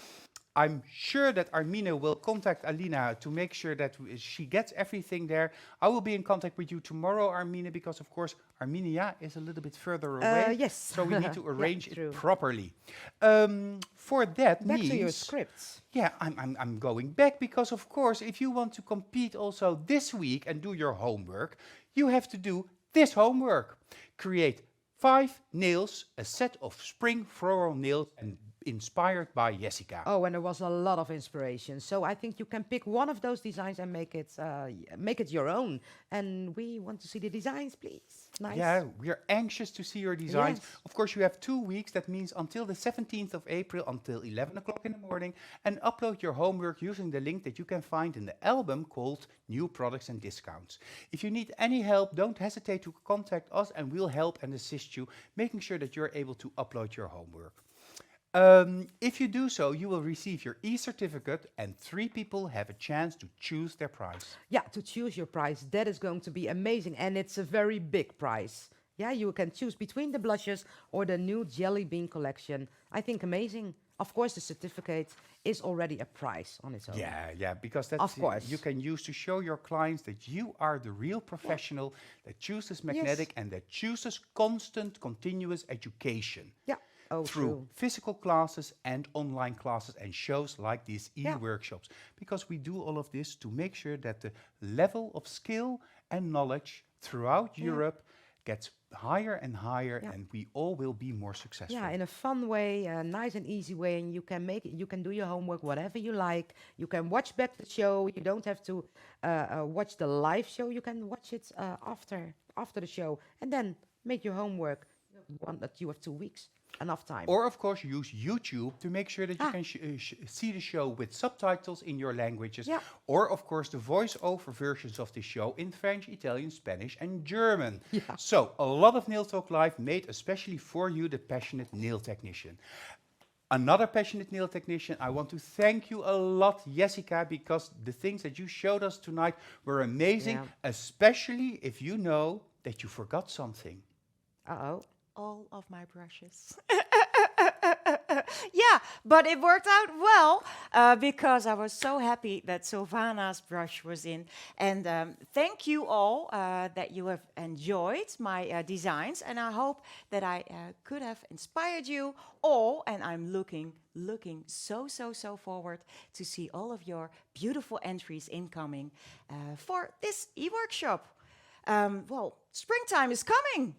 I'm sure that Armina will contact Alina to make sure that she gets everything there. I will be in contact with you tomorrow, Armina, because of course Armenia is a little bit further away. Yes. So we need to Yeah, arrange true. it properly. For that Back means, to your scripts. yeah, I'm going back because of course if you want to compete also this week and do your homework, you have to do this homework. Create 5 nails, a set of spring floral nails and inspired by Yessica. Oh, and there was a lot of inspiration. So I think you can pick one of those designs and make it your own. And we want to see the designs, please. Nice. Yeah, we are anxious to see your designs. Yes. Of course, you have 2 weeks. That means until the 17th of April, until 11 o'clock in the morning, and upload your homework using the link that you can find in the album called New Products and Discounts. If you need any help, don't hesitate to contact us and we'll help and assist you, making sure that you're able to upload your homework. If you do so, you will receive your e-certificate and 3 people have a chance to choose their prize. Yeah, to choose your prize. That is going to be amazing. And it's a very big prize. Yeah, you can choose between the blushes or the new Jelly Bean collection. I think amazing. Of course, the certificate is already a prize on its own. Yeah, because that's Of course. you can use to show your clients that you are the real professional that chooses magnetic and that chooses constant, continuous education. Yeah. Oh, Through true. physical classes and online classes and shows like these Yeah. e-workshops. Because we do all of this to make sure that the level of skill and knowledge throughout Europe gets higher and higher and we all will be more successful. Yeah, in a fun way, a nice and easy way, and you can make it. You can do your homework whatever you like. You can watch back the show. You don't have to watch the live show. You can watch it after the show, and then make your homework. You have 2 weeks, enough time. Or, of course, use YouTube to make sure that you can see the show with subtitles in your languages. Yeah. Or, of course, the voice-over versions of the show in French, Italian, Spanish, and German. Yeah. So, a lot of Nail Talk Live made especially for you, the passionate nail technician. Another passionate nail technician, I want to thank you a lot, Yessica, because the things that you showed us tonight were amazing, especially if you know that you forgot something. Uh-oh. All of my brushes. Yeah, but it worked out well because I was so happy that Sylvana's brush was in. And thank you all that you have enjoyed my designs. And I hope that I could have inspired you all. And I'm looking so forward to see all of your beautiful entries incoming for this e-workshop. Well, springtime is coming.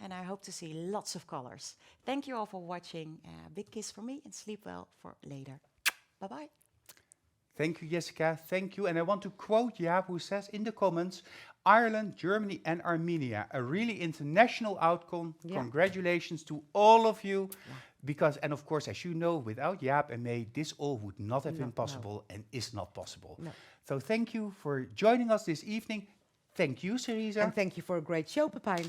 And I hope to see lots of colors. Thank you all for watching. Big kiss for me and sleep well for later. Bye-bye. Thank you, Yessica. Thank you. And I want to quote Jaap, who says in the comments, Ireland, Germany and Armenia, a really international outcome. Yeah. Congratulations to all of you. Because, and of course, as you know, without Jaap and May, this all would not have been possible and is not possible. No. So thank you for joining us this evening. Thank you, Cerisa. And thank you for a great show, Pepijn.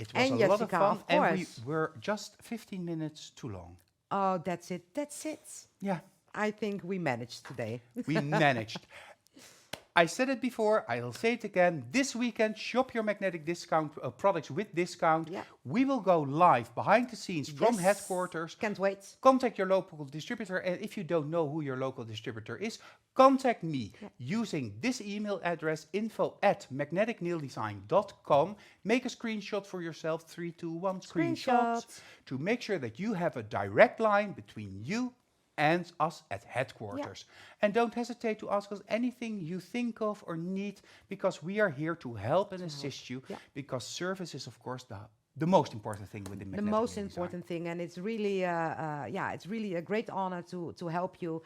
It was And a lot of Yessica, fun, of and we course. were just 15 minutes too long. Oh, that's it. That's it. Yeah, I think we managed today. we managed. I said it before, I'll say it again. This weekend, shop your magnetic discount products with discount. Yeah. We will go live behind the scenes from Yes. headquarters. Can't wait. Contact your local distributor, and if you don't know who your local distributor is, contact me using this email address, info@magneticnaildesign.com. Make a screenshot for yourself, 3, 2, 1 screenshots, Screenshots. to make sure that you have a direct line between you and us at headquarters. And don't hesitate to ask us anything you think of or need, because we are here to help and assist you, Yeah. because service is, of course, the most important thing within The magnetic most nail design. important thing, and it's really, it's really a great honor to help you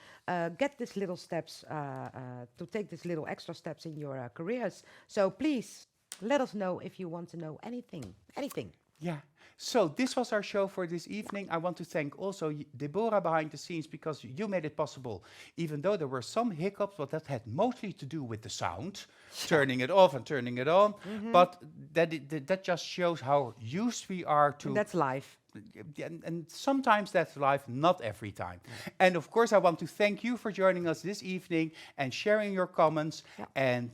get these little steps, to take these little extra steps in your careers. So please let us know if you want to know anything, anything. Yeah. So this was our show for this evening. I want to thank also Deborah behind the scenes, because you made it possible, even though there were some hiccups, but that had mostly to do with the sound, turning it off and turning it on. But that just shows how used we are to. And that's life. And sometimes that's life, not every time. And of course, I want to thank you for joining us this evening and sharing your comments. Yeah. And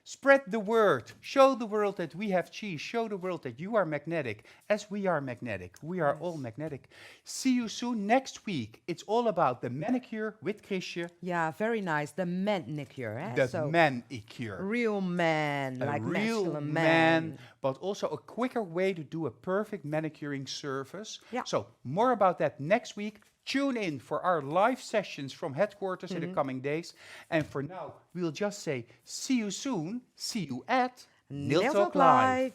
spread the word. Show the world that we have cheese. Show the world that you are magnetic, as we are magnetic. We are all magnetic. See you soon next week. It's all about the manicure with Chrisje. Yeah, very nice. The manicure. Eh? The So manicure. real man, A like real masculine man, but also a quicker way to do a perfect manicuring service. Yeah. So more about that next week. Tune in for our live sessions from headquarters in the coming days. And for now, we'll just say, see you soon. See you at Nail Nail Talk Talk Live. Live.